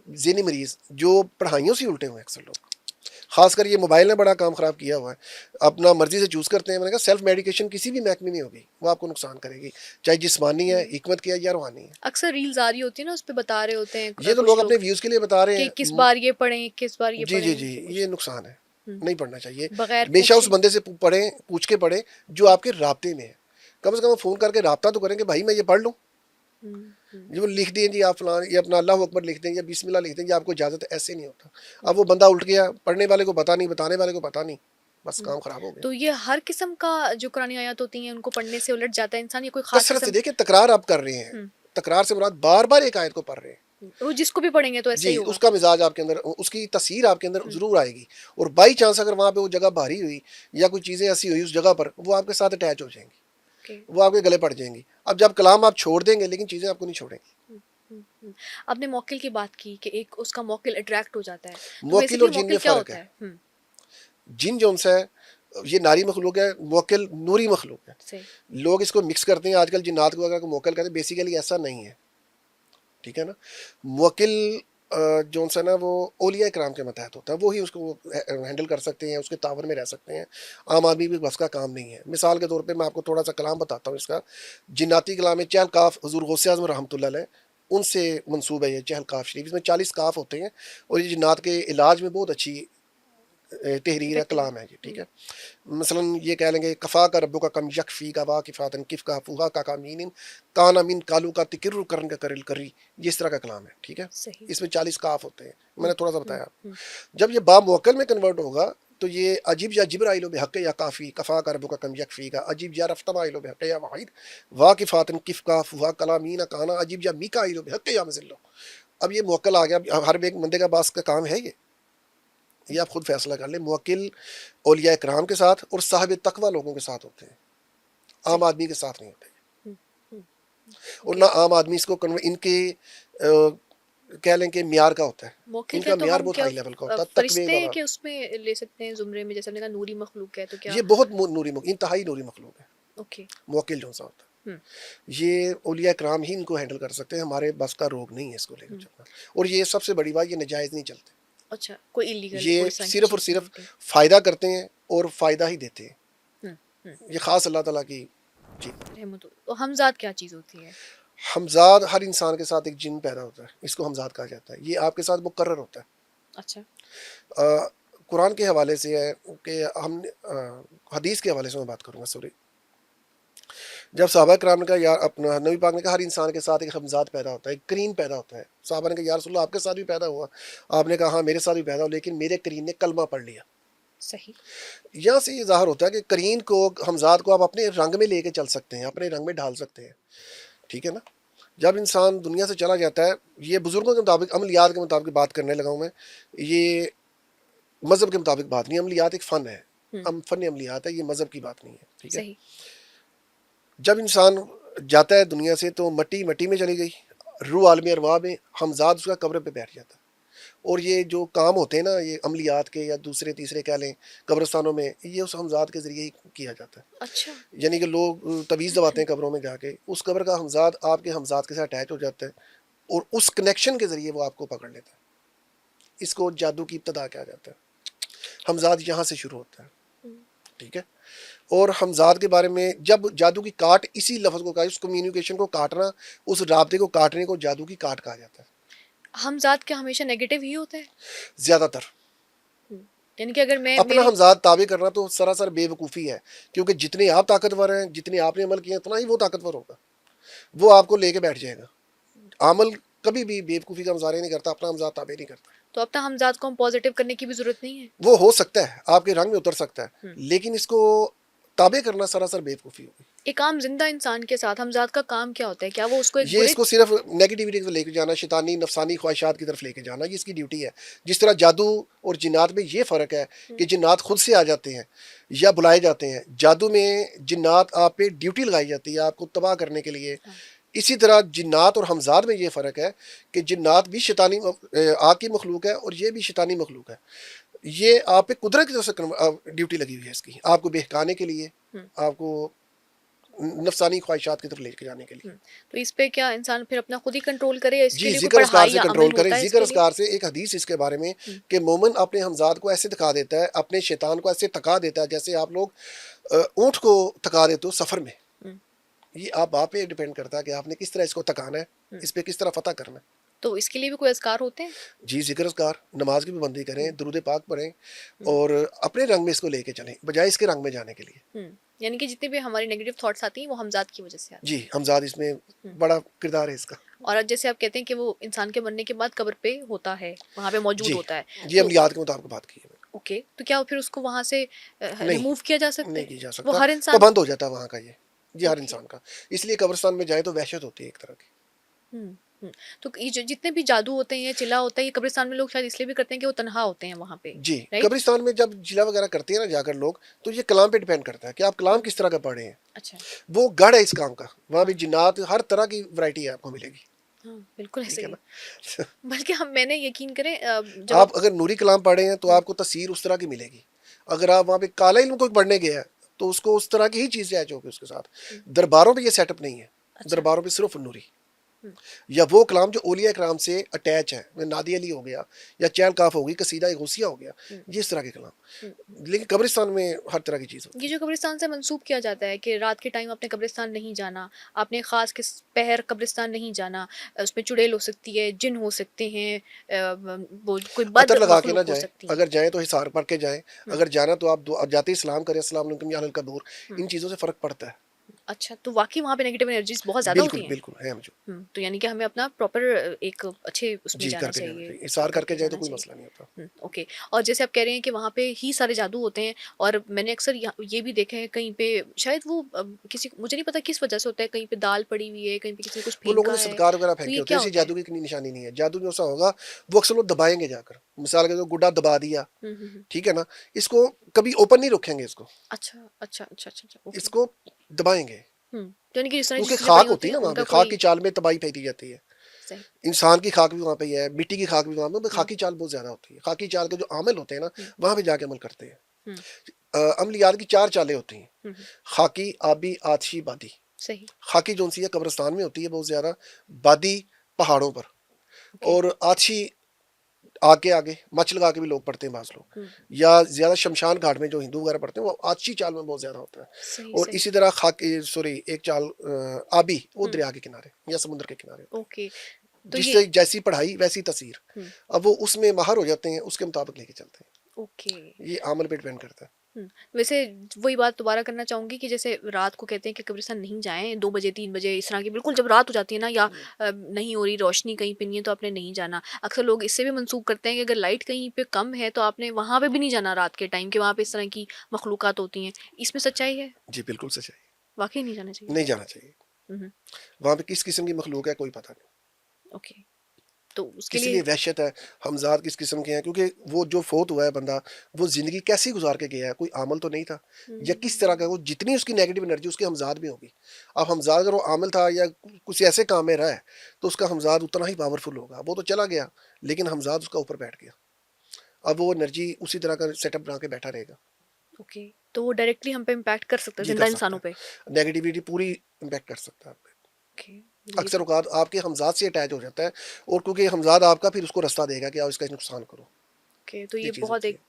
ज़हनी मरीज़, जो पढ़ाइयों से उल्टे हुए हैं अक्सर लोग। ख़ासकर ये मोबाइल ने बड़ा काम ख़राब किया हुआ है, अपना मर्ज़ी से चूज़ करते हैं। मैंने कहा सेल्फ मेडिकेशन किसी भी महकमे में होगी, वो आपको नुकसान करेगी, चाहे जिस्मानी है, हुँ, हिकमत की है या रूहानी है। अक्सर रील्स आ रही होती है ना, उसपे बता रहे होते हैं ये तो कुछ लोग अपने लोग व्यूज़ के लिए बता रहे कि हैं। किस बार ये पढ़ें, किस बार ये जी, जी, पढ़ें, जी, कुछ ये नुकसान है, हुँ, नहीं पढ़ना चाहिए। बगैर हमेशा उस पूछे। बंदे से पढ़ें, पूछ के पढ़ें जो आपके राब्ते में है। कम से कम फ़ोन करके राब्ता तो करें कि भाई मैं ये पढ़ लूँ। हुँ, हुँ, जो लिख दें जी आप फलां, ये अपना अल्लाह अकबर लिख दें या बिस्मिल्लाह लिख दें, ये आपको इजाज़त है, ऐसे नहीं होता। अब वो बंदा उल्ट गया, पढ़ने वाले को पता नहीं, बताने वाले को पता नहीं, बस हुँ। काम ख़राब हो गया। तो ये हर किस्म का जो कुरानी आयत होती हैं उनको पढ़ने से उलट जाता है इंसान, या कोई ख़ास कसरत से किस्म? देखिए, तकरार आप कर रहे हैं, हुँ, तकरार से मुराद बार-बार एक आयत को पढ़ रहे हैं। वो जिसको भी पढ़ेंगे तो ऐसा जी, ही होगा। उसका मिज़ाज आपके अंदर, उसकी तसीर आपके अंदर हुँ, ज़रूर आएगी, और बाई चांस अगर वहाँ पे वो जगह भारी हुई या कोई चीज़ें ऐसी हुई उस जगह पर, वो आपके साथ अटैच हो जाएँगी, ओके। वो आपके गले पड़ जाएँगी। अब जब कलाम आप छोड़ देंगे, लेकिन चीज़ें आपको नहीं छोड़ेंगी। हुँ, हुँ, हुँ। आपने मौकिल की बात की कि एक उसका मौकिल अट्रैक्ट हो जाता है। तो मुवक्किल बेसिकली और जिन में मौकिल क्या फ़र्क होता है। है? हुँ, जिन जो-सा है, ये नारी मखलूक है, मुवक्किल नूरी मखलूक है। सही। लोग इसको मिक्स करते हैं आजकल, जिन्नात को अगर मुवक्किल कहते हैं, बेसिकली ऐसा नहीं है, ठीक है ना। मुवक्किल जो सा ना वो औलिया इकराम के मतहत होता है, वो ही उसको हैंडल कर सकते हैं, उसके तावर में रह सकते हैं। आम आदमी भी बस का काम नहीं है। मिसाल के तौर पे मैं आपको थोड़ा सा कलाम बताता हूँ इसका। जिन्नाती कलाम है, चहल काफ हज़ूर गौसे आज़म रहमतुल्लाह अलैह उनसे मंसूब है ये चहल काफ शरीफ। इसमें 40 काफ होते हैं और ये जिन्नात के इलाज में बहुत अच्छी तहरीर है, इफेक्टिव है। कलाम है ये, ठीक है। मसलन ये कह लेंगे कफ़ा का रब्बु का कम यकफ़ी का वाकिफ़ातन किफ़ का फूहा का कामीन कान अमीन कालू का तिकिर करन का करिल करी, ये इस तरह का कलाम है, ठीक है। सही। इसमें 40 काफ होते हैं, हुँ, मैंने थोड़ा सा हुँ, बताया हुँ। आपको। जब ये बा मुवक्कल में कन्वर्ट होगा तो ये अजीब या जिब्राइल बिहक़ या काफ़ी कफ़ा का रब्बु का कम यकफ़ी का अजीब या रफ़्तमाइल बिहक़ या वाहिद वाकिफ़ातन किफ़ का फूहा कलामीन काना अजीब या मीकाइल बिहक़ या मज़िल्लो। अब ये मुवक्कल आ गया, अब हर एक बंदे का बास का काम है ये आप खुद फैसला कर लें। मुवक्किल औलिया इकराम के साथ और साहिब तकवा लोगों के साथ होते हैं, आम सही। आदमी के साथ नहीं होते। हुँ, हुँ। और ओके। ना आम आदमी इसको इनके कह लें कि म्यार का होता है, मौक़िल क्या इनका तो म्यार हम बहुत क्या हाई लेवल का होता है, तकवे फ़रिश्ते वाला। के उसमें ले सकते हैं ज़ुमरे में? जैसे हमने कहा नूरी मख़लूक़ है तो क्या? ये बहुत नूरी इंतहाई नूरी मखलूक है ओके। मुवक्किल जो सा होता हुँ, है। ये औलिया इकराम ही इनको हैंडल कर सकते हैं, हमारे बस का रोग नहीं है इसको लेकर हुँ। चलना। और ये सबसे बड़ी बात, ये नाजायज़ नहीं चलते, अच्छा, कोई इल्लीगल ये कोई इस तरह की सिर्फ और चीज़ नहीं सिर्फ होती। फ़ायदा करते हैं और फ़ायदा ही देते हैं। हुँ, हुँ। ये ख़ास अल्लाह ताला की। जी। रहमत हो तो हमज़ाद क्या चीज़ होती है? हमज़ाद हर इंसान के साथ एक जिन पैदा होता है, इसको हमज़ाद कहा जाता है। ये आपके साथ मुकर्रर होता है। अच्छा। कुरान के हवाले से है कि हम हदीस के हवाले से मैं बात करूँगा, सॉरी। जब सहाबा कराम ने कहा यार, अपना नबी पाक ने कहा हर इंसान के साथ एक हमज़ाद पैदा होता है, एक करीन पैदा होता है। सहाबा ने कहा या रसूलल्लाह आपके साथ भी पैदा हुआ? आपने कहा हाँ मेरे साथ भी पैदा हुआ, लेकिन मेरे करीन ने कलमा पढ़ लिया। सही। यहाँ से ये ज़ाहिर होता है कि करीन को, हमज़ाद को आप अपने रंग में लेके चल सकते हैं, अपने रंग में ढाल सकते हैं, ठीक है ना। जब इंसान दुनिया से चला जाता है, ये बुज़ुर्गों के मुताबिक, अमलियात के मुताबिक बात करने लगा हूँ मैं, ये मज़हब के मुताबिक बात नहीं है। अमलियात एक फ़न है, हुँ, फ़न अमलियात है, ये मज़हब की बात नहीं है, ठीक है। सही। जब इंसान जाता है दुनिया से तो मट्टी मट्टी में चली गई, रूह आलमी अरवाह में, हमज़ाद उसका कब्र पे बैठ जाता है। और ये जो काम होते हैं ना, ये अमलियात के या दूसरे तीसरे कह लें कब्रिस्तानों में, ये उस हमज़ाद के ज़रिए ही किया जाता है। अच्छा। यानी कि लोग तवीज़ दबाते हैं कब्रों में जाके, उस कब्र का हमज़ाद आपके हमज़ाद के साथ अटैच हो जाता है और उस कनेक्शन के ज़रिए वो आपको पकड़ लेता है। इसको जादू की इब्तिदा कहा जाता है। हमज़ाद यहाँ से शुरू होता है, हुँ, ठीक है। और हमज़ाद के बारे में, जब जादू की काट, इसी लफ्ज़ को कहा, उस कम्युनिकेशन को काटना, उस राब्ते को काटने को जादू की काट कहा जाता है। हमज़ाद क्या हमेशा नेगेटिव ही होता है? ज़्यादातर हुँ, यानी कि अगर मैं अपना मेरी हमज़ाद ताबे करना तो सरासर बेवकूफ़ी है, क्योंकि जितने आप ताकतवर हैं, जितने आपने अमल किए, उतना ही वो ताकतवर होगा। वो आपको लेके बैठ जाएगा। अमल कभी भी बेवकूफ़ी का मुज़ाहरा नहीं करता, अपना हमज़ाद ताबे नहीं करता। तो अपना हमज़ाद को हम पॉज़िटिव करने की भी ज़रूरत नहीं है? वो हो सकता है, आपके रंग में उतर सकता है, हुँ, लेकिन इसको ताबे करना सरासर बेवकूफ़ी होगी। एक आम ज़िंदा इंसान के साथ हमज़ाद का काम क्या होता है? क्या वो उसको एक ये बुरे इसको सिर्फ नेगेटिविटी की तरफ लेके जाना, शैतानी नफसानी ख्वाहिशात की तरफ लेके जाना, ये इसकी ड्यूटी है। जिस तरह जादू और जिन्नात में ये फ़र्क है हुँ, कि जिन्नात खुद से आ जाते हैं या बुलाए जाते हैं, जादू में जिन्नात आप पे ड्यूटी लगाई जाती है आपको तबाह करने के लिए। हाँ, इसी तरह जिन्नात और हमज़ाद में ये फ़र्क है कि जिन्नात भी शैतानी आग की मखलूक है और ये भी शैतानी मखलूक है। ये आप पे कुदरत की तरफ से ड्यूटी लगी हुई है इसकी, आपको बहकाने के लिए, हुँ, आपको नफसानी ख्वाहिशात की तरफ लेके जाने के लिए। हुँ। तो इस पे क्या इंसान फिर अपना खुद ही कंट्रोल करे या इसके जी, लिए कोई ज़िक्र अस्कार पढ़ाई से या अमल कंट्रोल करें। होता है ज़िक्र इसके लिए? अस्कार से एक हदीस इसके बारे में हुँ, कि मोमिन अपने हमज़ाद को ऐसे थका देता है, अपने शैतान को ऐसे थका देता है, जैसे आप लोग ऊँट को थका देते हो सफ़र में। हुँ, ये आप पे डिपेंड करता है कि आपने किस तरह इसको थकाना है, हुँ। इस पे किस तरह फ़तह करना है। तो इसके लिए भी कोई अज़कार होते हैं? जी, ज़िक्र अस्कार, नमाज़ की पाबंदी करें, हुँ, दुरूद पाक पढ़ें हुँ, और अपने रंग में इसको लेके चलें, बजाए इसके रंग में जाने के लिए। हुँ। यानी कि जितनी भी हमारी नेगेटिव थॉट्स आती हैं वो हमज़ाद की वज़ह से आती जी, हैं। हमज़ाद इसमें हुँ। बड़ा किरदार है इसका। और अब जैसे आप कहते हैं कि वो इंसान के मरने के बाद कब्र पे होता है, वहाँ पे मौजूद जी, होता है। ये तो अमलियात के मुताबिक बात की है मैंने। ओके, तो क्या फिर उसको वहाँ से नहीं, रिमूव किया जा सकता नहीं है? की जा वो सकता, हर इंसान पाबंद हो जाता है वहाँ का ये हर ओके। इंसान का। इसलिए कब्रिस्तान में जाए तो वहशत होती है एक तरह की। हुँ, हुँ। तो ये जो जितने भी जादू होते हैं या चिल्ला होता है, ये कब्रिस्तान में लोग शायद इसलिए भी करते हैं कि वो तन्हा होते हैं वहाँ पे, जी, राइट? कब्रिस्तान में जब जिला वगैरह करते हैं ना जाकर लोग, तो ये कलाम पे डिपेंड करता है कि आप कलाम हुँ, किस तरह का पढ़े हैं। अच्छा। वो गढ़ है इस काम का, वहाँ भी हाँ, जिन्नात हर तरह की वैरायटी आपको मिलेगी, हाँ, बिल्कुल ऐसे ठीक है ही। ना। बल्कि हम मैंने यकीन करें जब आप आप अगर नूरी कलाम पढ़े हैं तो हुँ, आपको तस्वीर उस तरह की मिलेगी। अगर आप वहाँ पे काला इल्म कोई पढ़ने गया है, तो उसको उस तरह की ही चीज़ अटैच होगी उसके साथ। हुँ, दरबारों पे ये सेटअप नहीं है, अच्छा। दरबारों पे सिर्फ नूरी। हम्म, या वो कलाम जो औलिया कराम से अटैच है, नादी अली हो गया या चैन काफ हो गई, कसीदा गौसिया हो गया, हम्म, ये इस तरह के कलाम। हम्म। लेकिन कब्रिस्तान में हर तरह की चीज़ ये होती है। जो कब्रिस्तान से मंसूब किया जाता है कि रात के टाइम आपने कब्रिस्तान नहीं जाना, आपने ख़ास किस पहर कब्रिस्तान नहीं जाना, उसमें चुड़ैल हो सकती है, जिन हो सकते हैं, वो कोई बद अतर लगा के ना मखलूक हो जाए, सकती हैं। अगर जाएँ तो हिसार पढ़ के जाएँ, हुँ, अगर जाना तो आप जाते ही सलाम करें, अस्सलाम वालेकुम या अहल कबूर। हुँ। इन चीज़ों से फ़र्क पड़ता है। अच्छा, तो वाक़ई वहाँ पे नेगेटिव एनर्जीज़ बहुत ज़्यादा बिल्कुल, होती हैं? बिल्कुल है मौजूद। तो यानी कि हमें अपना प्रॉपर एक अच्छे उसमें जी, जाना करके जाना चाहिए, चाहिए। ठीक हिसार करके करके जाए तो जाना कोई चाहिए। मसला नहीं होता। ओके। और जैसे आप कह रहे हैं कि वहाँ पे ही सारे जादू होते हैं, और मैंने अक्सर ये भी देखा है कहीं पे, शायद वो किसी मुझे नहीं पता किस वजह से होता है, कहीं पे दाल पड़ी हुई है, कहीं पे किसी ने कुछ वो लोगों फेंका ने है, सदकार वगैरह तो फेंके ये होते हैं, क्या इसी होता है? जादू की कोई निशानी नहीं है। जादू जो सा होगा, वो अक्सर लोग दबाएँगे जाकर। मिसाल के जो गुड्डा दबा दिया, हुँ, हुँ, हुँ। ठीक है ना? इसको कभी ओपन नहीं रखेंगे इसको, अच्छा, अच्छा, अच्छा, अच्छा, अच्छा, ओके। इसको दबाएँगे। तो यानी कि जिस तरह क्योंकि जिस चीज़ें पड़ी खाक होती होती है हैं ना वहाँ पे, उनका खाक कोई की चाल में तबाही फैली जाती है। सही। इंसान की खाक भी वहाँ पे ही है, मिट्टी की खाक भी वहाँ पे, हुँ, खाकी चाल बहुत ज़्यादा होती है। खाकी चाल के जो आमिल होते हैं ना, हुँ, वहाँ पे जाके अमल करते हैं। हुँ, अमलियात की 4 चालें होती हैं। हुँ, हुँ, खाकी, आबी, आतिशी, बादी। सही, खाकी जो सी है कब्रिस्तान में होती है बहुत ज़्यादा, बादी पहाड़ों पर, ओके। और आतिशी आग के आगे मच लगा के भी लोग पढ़ते हैं बाज़ लोग, हुँ, या ज़्यादा शमशान घाट में जो हिंदू वगैरह पढ़ते हैं वो आतिशी चाल में बहुत ज़्यादा होता है। सही, और सही। इसी तरह खाकी सॉरी एक चाल आबी, वो हुँ, दरिया के किनारे या समुद्र के किनारे होती ओके। है। तो ये जिससे जैसी पढ़ाई वैसी तस्वीर। हुँ, अब वो उसमें माहिर हो जाते हैं, उसके मुताबिक लेके चलते हैं। ओके। ये अमल पे डिपेंड करता है। वैसे वही बात दोबारा करना चाहूँगी कि जैसे रात को कहते हैं कि कब्रिस्तान नहीं जाएँ, 2 बजे 3 बजे इस तरह की, बिल्कुल जब रात हो जाती है ना, या नहीं हो रही रोशनी कहीं पे नहीं है तो आपने नहीं जाना। अक्सर लोग इससे भी मंसूब करते हैं कि अगर लाइट कहीं पे कम है तो आपने वहाँ पे भी नहीं जाना रात के टाइम, कि वहाँ पे इस तरह की मखलूक़ात होती हैं। इसमें सच्चाई है? जी, बिल्कुल सच्चाई है। वाक़ई नहीं जाना चाहिए? नहीं जाना चाहिए। हुँ, हुँ। वहाँ पे किस किस्म की मखलूक है कोई पता नहीं। ओके। तो उसके किस लिए लिए वहशत है, हमज़ात किस किस्म के हैं, क्योंकि वो जो फ़ौत हुआ है बंदा, वो ज़िंदगी कैसी गुज़ार के गया है, कोई आमल तो नहीं था। या किस तरह का, वो जितनी उसकी नेगेटिव एनर्जी उसके हमज़ात में होगी। अब हमज़ात अगर वो आमिल था या कुछ ऐसे काम में रहा है, तो उसका हमज़ात उतना ही पावरफुल होगा। वो तो चला गया, लेकिन हमज़ात उसका ऊपर बैठ गया। अब वो एनर्जी उसी तरह का सेटअप बना के बैठा रहेगा। ओके, तो वो डायरेक्टली हम पे इम्पैक्ट कर सकता है जी, ज़िंदा कर सकता इंसानों पे? है। नेगेटिविटी पूरी इम्पैक्ट कर सकता है आप पे। ओके, ये अक्सर तो औक़ात आपके हमज़ात से अटैच हो जाता है, और क्योंकि हमज़ात आपका फिर उसको रास्ता देगा कि आप इसका नुकसान करो। ओके, तो ये ये चीज़ बहुत होती एक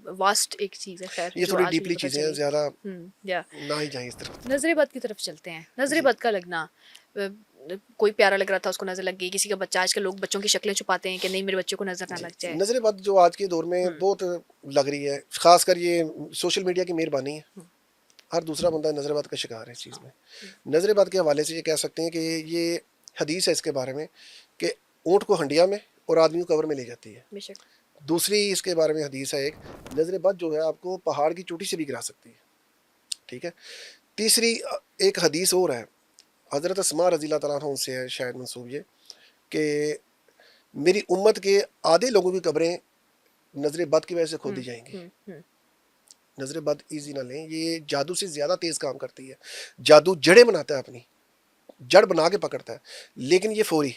है। वास्ट एक चीज़ है, ख़ैर ये जो थोड़ी आज मुझे डीपली पता चीज़ें हैं, चली। ज़्यादा या ना ही जाएँ इस तरफ। नज़र बद की तरफ चलते हैं। नज़र जी। बद का लगना, कोई प्यारा लग रहा था उसको नज़र लग गई, किसी का बच्चा, आजकल लोग बच्चों की शक्लें छुपाते हैं कि नहीं मेरे बच्चे को नज़र ना जी, लग जाए। नज़र बद जो आज के दौर में हुँ, बहुत लग रही है, ख़ासकर ये सोशल मीडिया की मेहरबानी है। हुँ, हर दूसरा बंदा नज़र बद का शिकार है इस चीज़ हाँ, में। हुँ, नज़र बद के हवाले से ये कह सकते हैं कि ये हदीस है इसके बारे में, कि ऊँट को हंडिया में और आदमी को कब्र में ले जाती है। बेशक। दूसरी इसके बारे में हदीस है एक, नज़र बद जो है आपको पहाड़ की चोटी से भी गिरा सकती है। ठीक है? तीसरी एक हदीस और है, हज़रत अस्मा रज़ी अल्लाह तआला अन्हा से है शायद मंसूब ये, कि मेरी उम्मत के आधे लोगों की कब्रें नज़र बद की वजह से खोदी हुँ, जाएँगी। हुँ, हुँ, नज़र बद ईज़ी ना लें, ये जादू से ज़्यादा तेज़ काम करती है। जादू जड़ें बनाता है अपनी, जड़ बना के पकड़ता है, लेकिन ये फ़ौरी।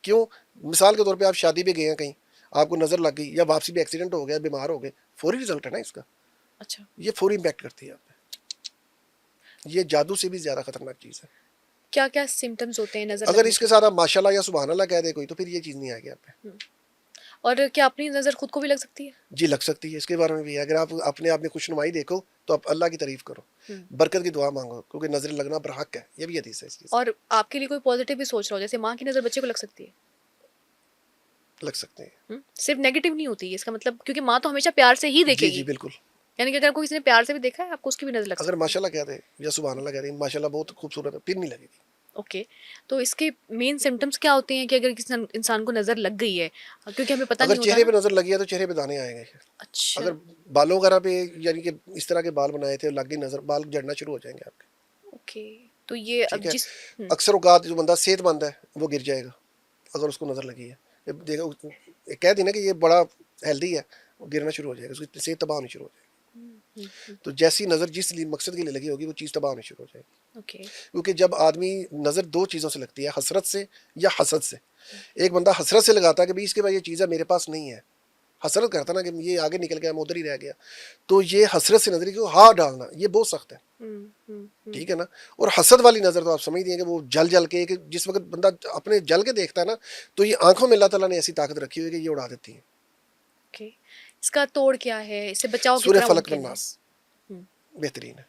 क्यों? मिसाल के तौर पे आप शादी पे गए हैं कहीं, आपको नज़र लग गई, या वापसी में एक्सीडेंट हो गया, बीमार हो गए, फ़ौरी रिज़ल्ट है ना इसका। अच्छा। ये फ़ौरी इम्पैक्ट करती है आप पे। ये जादू से भी ज़्यादा खतरनाक चीज़ है। क्या-क्या सिम्पटम्स होते हैं नज़र अगर लगने इसके के? साथ आप माशाअल्लाह या सुभान अल्लाह कह दे कोई, तो फिर ये चीज़ नहीं आएगी आप पे। हुँ, और क्या अपनी नज़र खुद को भी लग सकती है? जी, लग सकती है, इसके बारे में भी है। अगर आप अपने आप में खुशनुमाई देखो, तो आप अल्लाह की तारीफ़ करो, हुँ, बरकत की दुआ माँगो, क्योंकि नज़र लगना बरहक है। ये भी हदीस है इस चीज़ की। और आपके लिए कोई पॉज़िटिव भी सोच रहा हो, जैसे माँ की नज़र बच्चे को लग सकती है? लग सकते हैं। सिर्फ़ नेगेटिव नहीं होती है इसका मतलब, क्योंकि माँ तो हमेशा प्यार से ही जी, जी, देखेगी। बिल्कुल। यानी कि अगर आपको किसी ने प्यार से भी देखा है, आपको उसकी भी नज़र लग अगर सकती है। माशाअल्लाह कह दे या सुभान अल्लाह कह दे, माशाअल्लाह बहुत खूबसूरत है, फिर नहीं लगेगी। ओके, तो इसके मेन सिम्पटम्स क्या होते हैं कि अगर किसी इंसान को नज़र लग गई है? क्योंकि हमें पता अगर नहीं होता चेहरे ना। पे नज़र लगी है, तो चेहरे पे दाने आएँगे। अच्छा, अगर बालों वगैरह पे, यानी कि इस तरह के बाल बनाए थे, लग गई नज़र, बाल झड़ना शुरू हो जाएँगे आपके। ओके, तो ये अब ठीक है? जिस अक्सर औक़ात जो बंदा सेहतमंद है, वो गिर जाएगा, अगर उसको नज़र लगी है। ये देखो, कह दी ना कि ये बड़ा हेल्दी है, वो गिरना शुरू हो जाएगा, उसकी सेहत तबाह होनी शुरू हो जाएगी। हुँ, हुँ, हुँ, तो जैसी नज़र जिस लिए मकसद के लिए लगी होगी, वो चीज़ तबाह होनी शुरू हो जाएगी। ओके, क्योंकि जब आदमी, नज़र 2 चीज़ों से लगती है, हसरत से या हसद से। हुँ, एक बंदा हसरत से लगाता है कि भई इसके पास ये चीज़ है, मेरे पास नहीं है, हसरत करता ना कि ये आगे निकल गया, मैं उधर ही रह गया, तो ये हसरत से नजर को हाथ डालना ये बहुत सख्त है। ठीक है ना। और हसद वाली नज़र तो आप समझ दिए कि वो जल जल के, कि जिस वक्त बंदा अपने जल के देखता है ना, तो ये आंखों में अल्लाह ताला ने ऐसी ताकत रखी हुई है कि ये उड़ा देती है। ओके, इसका तोड़ क्या है, इससे बचाव किस सूरह तरह फलक व मुमकिन है? नास हम्म, बेहतरीन है।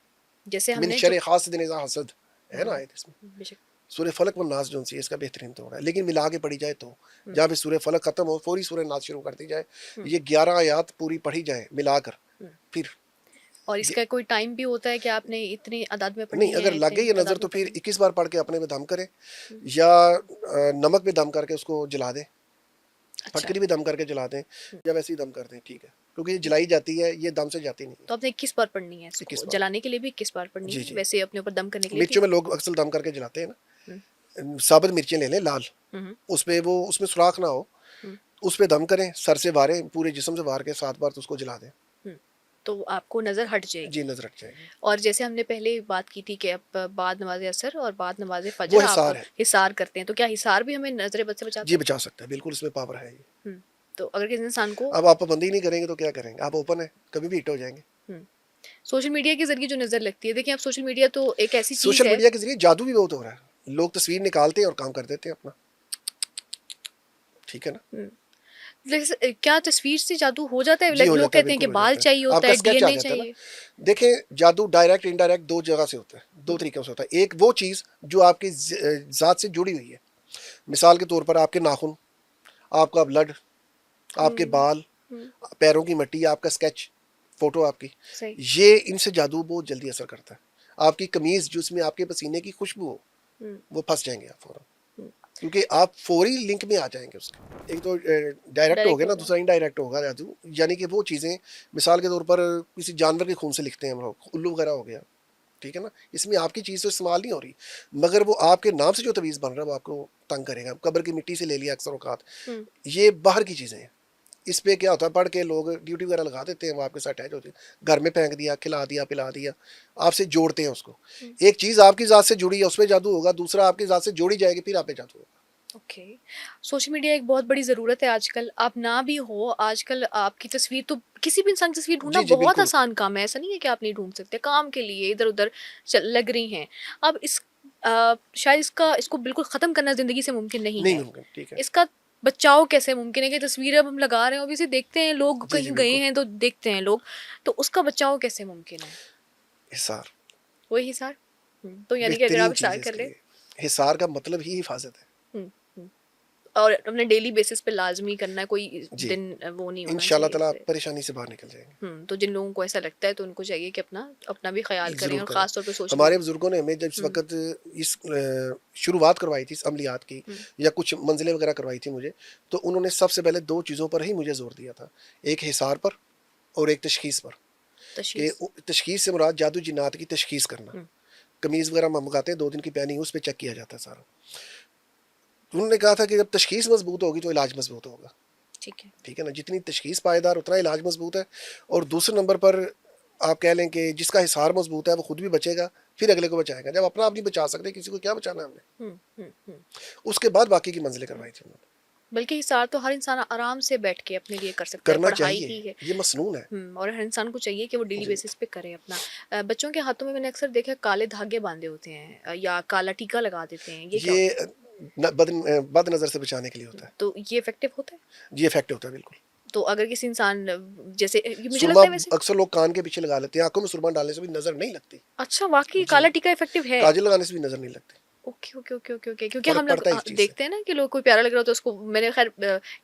जैसे मिन हमने जो शर हासिद इज़ा हसद है ना आयत इसमें। बेशक। सूरह फलक व नास जो सी इसका बेहतरीन तोड़ है, लेकिन मिला के पढ़ी जाए तो हम्म, जहाँ पे सूरह फलक खत्म हो फौरी सूरह नास शुरू कर दी जाए, हम्म, ये 11 आयात पूरी पढ़ी जाए मिलाकर, हम्म। फिर और ये, इसका कोई टाइम भी होता है कि आपने इतनी आदाद में नहीं पढ़नी अगर है, लग गई इतनी ये नज़र तादाद तो में फिर पढ़नी 21 बार पढ़ के अपने में दम करें, है? या नमक में दम करके उसको जला दें, अच्छा। फटकरी भी दम करके जला दें, हम्म, या वैसे ही दम कर दें, ठीक है, क्योंकि ये जलाई जाती है, ये दम से जाती नहीं है। तो आपने 21 बार पढ़नी है, इसको 21 बार। जलाने के लिए भी 21 बार पढ़नी जी है, जी। वैसे अपने ऊपर दम करने के लिए भी? मिर्चों में लोग अक्सर दम करके जलाते हैं हम्म, ना, साबुत मिर्चें ले लें लाल, हम्म, उस पे वो उसमें सुराख ना हो, हम्म, उस पे दम करें, सर से वारें, पूरे जिस्म से वार के 7 बार, तो उसको जला दें। हम्म। तो आपको नज़र हट जी जाएगी। नजर हट जाएगी। और जैसे हमने पहले बात की थी कि अब बाद नमाज असर और बाद नमाज वो फजर आप हिसार है। हिसार करते हैं, तो क्या हिसार भी हमें नजर बद से जी बचाता है? बचा सकता है, बिल्कुल इसमें पावर है ये। हम्म। तो अगर किसी इंसान को अब आप पाबंदी नहीं करेंगे तो क्या करेंगे, आप ओपन है, कभी भी हिट हो जाएंगे। हम्म, सोशल मीडिया के जरिए जो नज़र लगती है, देखिए अब सोशल मीडिया तो एक ऐसी चीज़ सोशल है। मीडिया के जरिए जादू भी बहुत हो रहा है, लोग तस्वीर निकालते हैं और काम कर देते हैं अपना। ठीक है ना। हम्म, जैसे क्या तस्वीर से जादू हो जाता है? जी हो लोग जाता है, कहते हैं कि बिल्कुल हो बाल जाता चाहिए है, होता आपका है, स्केच आ डीएनए जाता है ना। चाहिए। देखें जादू डायरेक्ट इनडायरेक्ट दो जगह से होता है, दो हम्म, तरीकों से होता है। एक वो चीज़ जो आपकी ज़ात से जुड़ी हुई है, मिसाल के तौर पर आपके नाखून, आपका ब्लड, आपके हम्म, बाल, हम्म, पैरों की मिट्टी, आपका स्केच, फोटो आपकी, सही। ये इनसे जादू बहुत जल्दी असर करता है। आपकी कमीज जिसमें आपके पसीने की खुशबू हो, हम्म, वो फंस जाएंगे आप फौरन, हम्म, क्योंकि आप फौरी लिंक में आ जाएंगे उसके। एक तो डायरेक्ट हो डायरेक्ट गया ना, होगा। दूसरा इनडायरेक्ट होगा जादू, यानी कि वो चीज़ें मिसाल के तौर पर किसी जानवर के खून से लिखते हैं हम लोग, उल्लू वगैरह हो गया, ठीक है ना, इसमें आपकी चीज़ तो इस्तेमाल नहीं हो रही, मगर वो आपके नाम से जो तवीज़ बन रहा है वो आपको तंग करेगा। कब्र की मिट्टी से ले लिया अक्सर औकात, हम्म, ये बाहर की चीज़ें हैं। इस पे क्या होता है, पढ़ के लोग ड्यूटी वगैरह लगा देते हैं, वो आपके साथ अटैच होते हैं, घर में फेंक दिया, खिला दिया, पिला दिया, आपसे जोड़ते हैं उसको। हम्म। एक चीज़ आपकी ज़ात से जुड़ी है उस पर जादू होगा, दूसरा आपकी ज़ात से जोड़ी जाएगी फिर आप पे जादू होगा। ओके। सोशल मीडिया एक बहुत बड़ी ज़रूरत है आजकल। आप ना भी हो आजकल, आपकी तस्वीर तो किसी भी इंसान की तस्वीर ढूँढना जी जी बहुत बिल्कुल। आसान काम है। ऐसा नहीं है कि आप नहीं ढूँढ सकते, काम के लिए इधर-उधर लग रही हैं। अब शायद इसको बिल्कुल ख़त्म करना ज़िंदगी से मुमकिन नहीं नहीं है। मुमकिन, ठीक है। इसका बचाव कैसे मुमकिन है कि तस्वीरें अब हम लगा रहे हैं, ऑब्वियसली देखते हैं लोग, जी जी कहीं गए बिल्कुल। हैं तो देखते हैं लोग, तो उसका बचाव कैसे मुमकिन है? हिसार वही हिसार? तो यानी कि अगर आप बेहतरीन चीज़ हिसार है कर इसके लें। लिए। हिसार का मतलब ही हिफाजत है। हुँ, हुँ। और अपने डेली बेसिस पे लाज़मी करना है, कोई जी दिन वो नहीं होना इंशाल्लाह चाहिए ताला आप इससे। परेशानी से बाहर निकल जाएंगे। तो जिन लोगों को ऐसा लगता है तो उनको चाहिए कि अपना अपना भी ख़्याल करें, ज़रूर और करें। ख़ास तौर पे सोशल हमारे मीडिया। बुज़ुर्गों ने हमें जब इस हुँ, वक़्त इस शुरुआत करवाई थी इस अमलियात की, हुँ, या कुछ मंज़िलें वग़ैरह करवाई थी मुझे, तो उन्होंने सबसे पहले 2 चीज़ों पर ही मुझे ज़ोर दिया था। एक हिसार पर और एक तशख़ीस पर, कि तशख़ीस। तशख़ीस से मुराद जादू जिन्नात की तशख़ीस करना। हुँ, कमीज़ वग़ैरह मँगवाते हैं, 2 दिन की पहनी उस पे चेक किया जाता है सारा। उन्होंने कहा था कि जब तशख़ीस मज़बूत होगी तो इलाज मज़बूत होगा। ठीक है। ठीक है ना, जितनी तशख़ीस पायदार उतना इलाज मज़बूत है। और दूसरे नंबर पर आप कह लें कि जिसका हिसार मज़बूत है वो खुद भी बचेगा, फिर अगले को बचाएगा। जब अपना आप नहीं बचा सकते, किसी को क्या बचाना है हमने। हुँ, हुँ, हुँ, उसके बाद बाकी की मंजिलें हुँ। करवाई थी उन्होंने। बल्कि हिसार तो हर इंसान आराम से बैठ के अपने लिए कर सकता है, करना पढ़ाई चाहिए, ही है। ये मसनून है। और हर इंसान को चाहिए कि वो डेली जी। बेसिस पे करे अपना। बच्चों के हाथों में मैंने अक्सर देखा है काले धागे बांधे होते हैं, या काला टीका लगा देते हैं, ये क्या ये होता है? बद नज़र से बचाने के लिए होता है। तो ये इफ़ेक्टिव होता है? ये इफेक्ट होता है बिल्कुल। तो अगर किसी इंसान जैसे ये मुझे सुरमा लगता है वैसे। अक्सर लोग कान के पीछे लगा लेते हैं, आंखों में सुरमा डालने से भी नज़र नहीं लगती। अच्छा, वाक़ई जी। काला टीका इफ़ेक्टिव है? काजल लगाने से भी नज़र नहीं लगती। Okay, okay, okay, okay, okay. क्योंकि फ़र्क हम लोग पड़ता है इस चीज़ से। देखते हैं ना कि लोग कोई प्यारा लग रहा हो तो उसको मैंने ख़ैर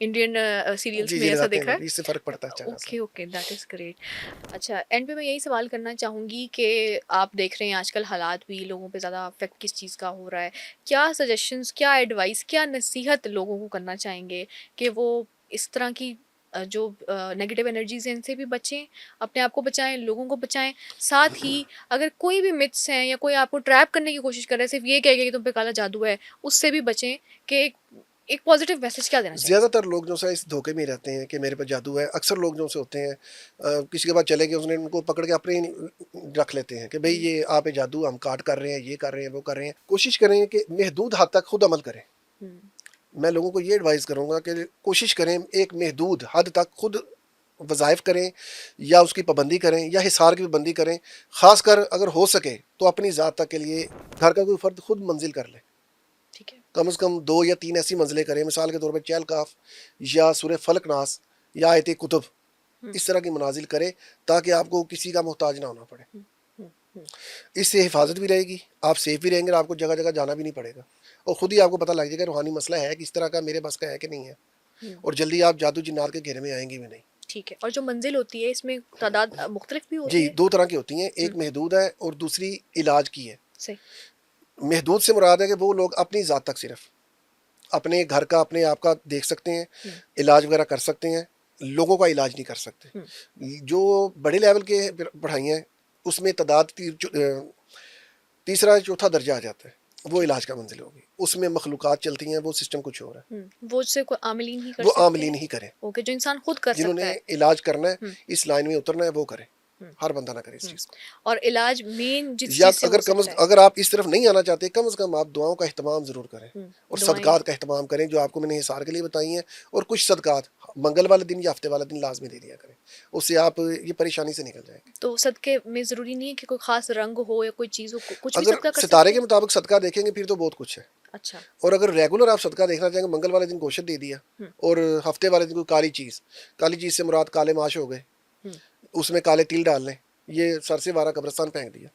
इंडियन सीरियल्स जी में जी ऐसा लगाते हैं देखा है। लोग, इससे फ़र्क पड़ता है अच्छा खासा। Okay, okay, that is great. अच्छा, एंड पे मैं यही सवाल करना चाहूँगी कि आप देख रहे हैं आजकल हालात भी लोगों पे ज़्यादा अफ़ेक्ट किस चीज़ का हो रहा है। क्या सजेशंस, क्या एडवाइस, क्या नसीहत लोगों को करना चाहेंगे कि वो इस तरह की जो नेगेटिव एनर्जीज़ हैं इनसे भी बचें, अपने आप को बचाएँ, लोगों को बचाएँ। साथ ही अगर कोई भी मिथ्स हैं या कोई आपको ट्रैप करने की कोशिश कर रहा है, सिर्फ़ ये कह के कि तुम पे काला जादू है, उससे भी बचें, कि एक एक पॉज़िटिव मैसेज क्या देना चाहेंगे ज़्यादातर सबको? लोग जो है इस धोखे में ही रहते हैं कि मेरे पे जादू है। अक्सर लोग जो से होते हैं किसी के पास चले गए, उसने उनको पकड़ के अपने ही रख लेते हैं कि भई हुँ, ये आप पे जादू, हम काट कर रहे हैं, ये कर रहे हैं, वो कर रहे हैं। कोशिश करें कि महदूद हद तक खुद अमल करें। हुँ, मैं लोगों को ये एडवाइस करूँगा कि कोशिश करें एक महदूद हद तक खुद वज़ाइफ करें या उसकी पाबंदी करें या हिसार की पाबंदी करें। ख़ासकर अगर हो सके तो अपनी ज़ात तक के लिए घर का कोई फ़र्द खुद मंजिल कर ले, ठीक है। कम से कम 2 या 3 ऐसी मंजिलें करें, मिसाल के तौर पे चहल काफ या सूरह फलक नास या आयत कुतुब, हुँ, इस तरह की मनाजिल करें ताकि आपको किसी का मोहताज ना होना पड़े। हुँ, हुँ, हुँ, इससे हिफाजत भी रहेगी, आप सेफ भी रहेंगे और आपको जगह जगह जाना भी नहीं पड़ेगा और ख़ुद ही आपको पता लग जाएगा रूहानी मसला है किस तरह का, मेरे बस का है कि नहीं है, हुँ, और जल्दी आप जादू जिन्नात के घेरे में आएंगे भी नहीं। ठीक है। और जो मंज़िल होती है इसमें तादाद मुख्तलिफ भी जी, होती है? 2 तरह की होती हैं, हुँ, एक महदूद है और दूसरी इलाज की है। सही। महदूद से मुराद है कि वो लोग अपनी ज़ात तक सिर्फ अपने घर का, अपने आप का देख सकते हैं, हुँ, इलाज वगैरह कर सकते हैं, लोगों का इलाज नहीं कर सकते। हुँ, जो बड़े लेवल के पढ़ाई हैं उसमें तादाद तीसरा चौथा दर्जा आ जाता है, वो ठीक इलाज है। का मंजिल होगी, उसमें मखलूक़ात चलती हैं, वो सिस्टम कुछ और है, हुँ, वो सिर्फ़ कोई आमिलीन ही कर वो सकते आमलीन हैं? ही करें। ओके, जो इंसान खुद कर सकता जिन्होंने है। इलाज करना है, हुँ, इस लाइन में उतरना है, वो करें, हुँ, हर बंदा ना करे इस हुँ। चीज़ को। और इलाज मेन जिस या चीज़ से हो सकता है। अगर आप इस तरफ नहीं आना चाहते, कम से कम आप दुआओं का एहतमाम ज़रूर करें हुँ, और दुआएँ। सदक़ात का एहतमाम करें, जो आपको मैंने हिसार के लिए बताई हैं, और कुछ सदक़ात मंगल वाले दिन या हफ्ते वाले दिन लाज़मी दे दिया करें। उससे आप ये परेशानी से निकल जाएँगे। तो सदक़े में ज़रूरी नहीं है कि कोई ख़ास रंग हो या कोई चीज़ हो, कुछ भी अगर सदका कर सितारे सकते के हैं? मुताबिक सदका देखेंगे फिर तो बहुत कुछ है, अच्छा। और अगर रेगुलर आप सदका देखना चाहेंगे, मंगल वाले दिन गोश्त दे दिया हुँ, और हफ्ते वाले दिन कोई काली चीज़ से मुराद काले माश हो गए, हुँ, उसमें काले तिल डाल लें, ये सर से 12 कब्रिस्तान फेंक दिया।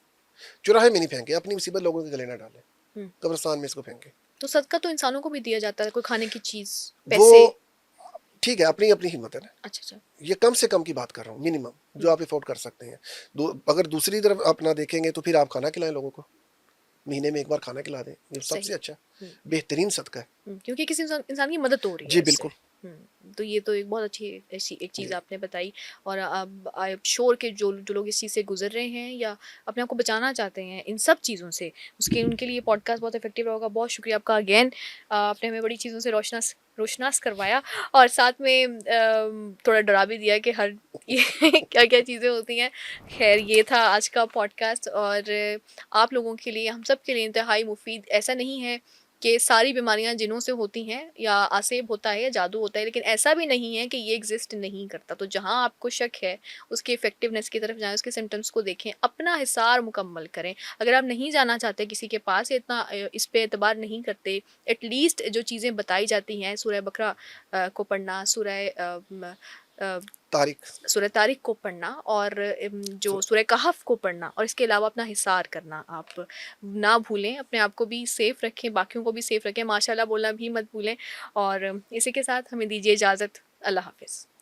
चौराहे में नहीं फेंके, अपनी मुसीबत लोगों के गले ना डालें, हुँ। कब्रिस्तान में इसको फेंके। तो सदका तो इंसानों को भी दिया जाता है, कोई खाने की चीज़, वो पैसे। ठीक है, अपनी अपनी हिम्मत है ना। अच्छा, अच्छा। ये कम से कम की बात कर रहा हूँ, मिनिमम हुँ, जो आप अफोर्ड कर सकते हैं। अगर दूसरी तरफ आप ना देखेंगे तो फिर आप खाना खिलाएं लोगों को, महीने में एक बार खाना खिला दें, ये सही। सबसे अच्छा हुँ, बेहतरीन सदका है। क्योंकि किसी इंसान की मदद हो रही है जी इससे। बिल्कुल। तो ये तो एक बहुत अच्छी ऐसी एक चीज़ जी आपने बताई। और अब आई एम श्योर कि जो जो लोग इस चीज़ से गुज़र रहे हैं या अपने आप को बचाना चाहते हैं इन सब चीज़ों से, उसके उनके लिए पॉडकास्ट बहुत इफ़ेक्टिव होगा। बहुत शुक्रिया आपका अगेन। आपने हमें बड़ी चीज़ों से रोशनास करवाया और साथ में थोड़ा डरा भी दिया कि हर ये क्या-क्या चीज़ें होती हैं। ख़ैर ये था आज का पॉडकास्ट और आप लोगों के लिए, हम सब के लिए इंतहाई मुफ़ीद। ऐसा नहीं है कि सारी बीमारियाँ जिन्हों से होती हैं या आसेब होता है या जादू होता है, लेकिन ऐसा भी नहीं है कि ये एग्ज़िस्ट नहीं करता। तो जहाँ आपको शक है, उसकी इफ़ेक्टिवनेस की तरफ जाएँ, उसके सिम्पटम्स को देखें, अपना हिसार मुकम्मल करें। अगर आप नहीं जाना चाहते किसी के पास या इतना इस पे एतबार नहीं करते, एटलीस्ट जो चीज़ें बताई जाती हैं, सूरह बकरा को पढ़ना, अ, तारिक। सूरह तारिक को पढ़ना और जो सूरह कहफ को पढ़ना, और इसके अलावा अपना हिसार करना आप ना भूलें। अपने आप को भी सेफ़ रखें, बाकियों को भी सेफ़ रखें, माशाअल्लाह बोलना भी मत भूलें। और इसी के साथ हमें दीजिए इजाज़त। अल्लाह हाफ़िज़।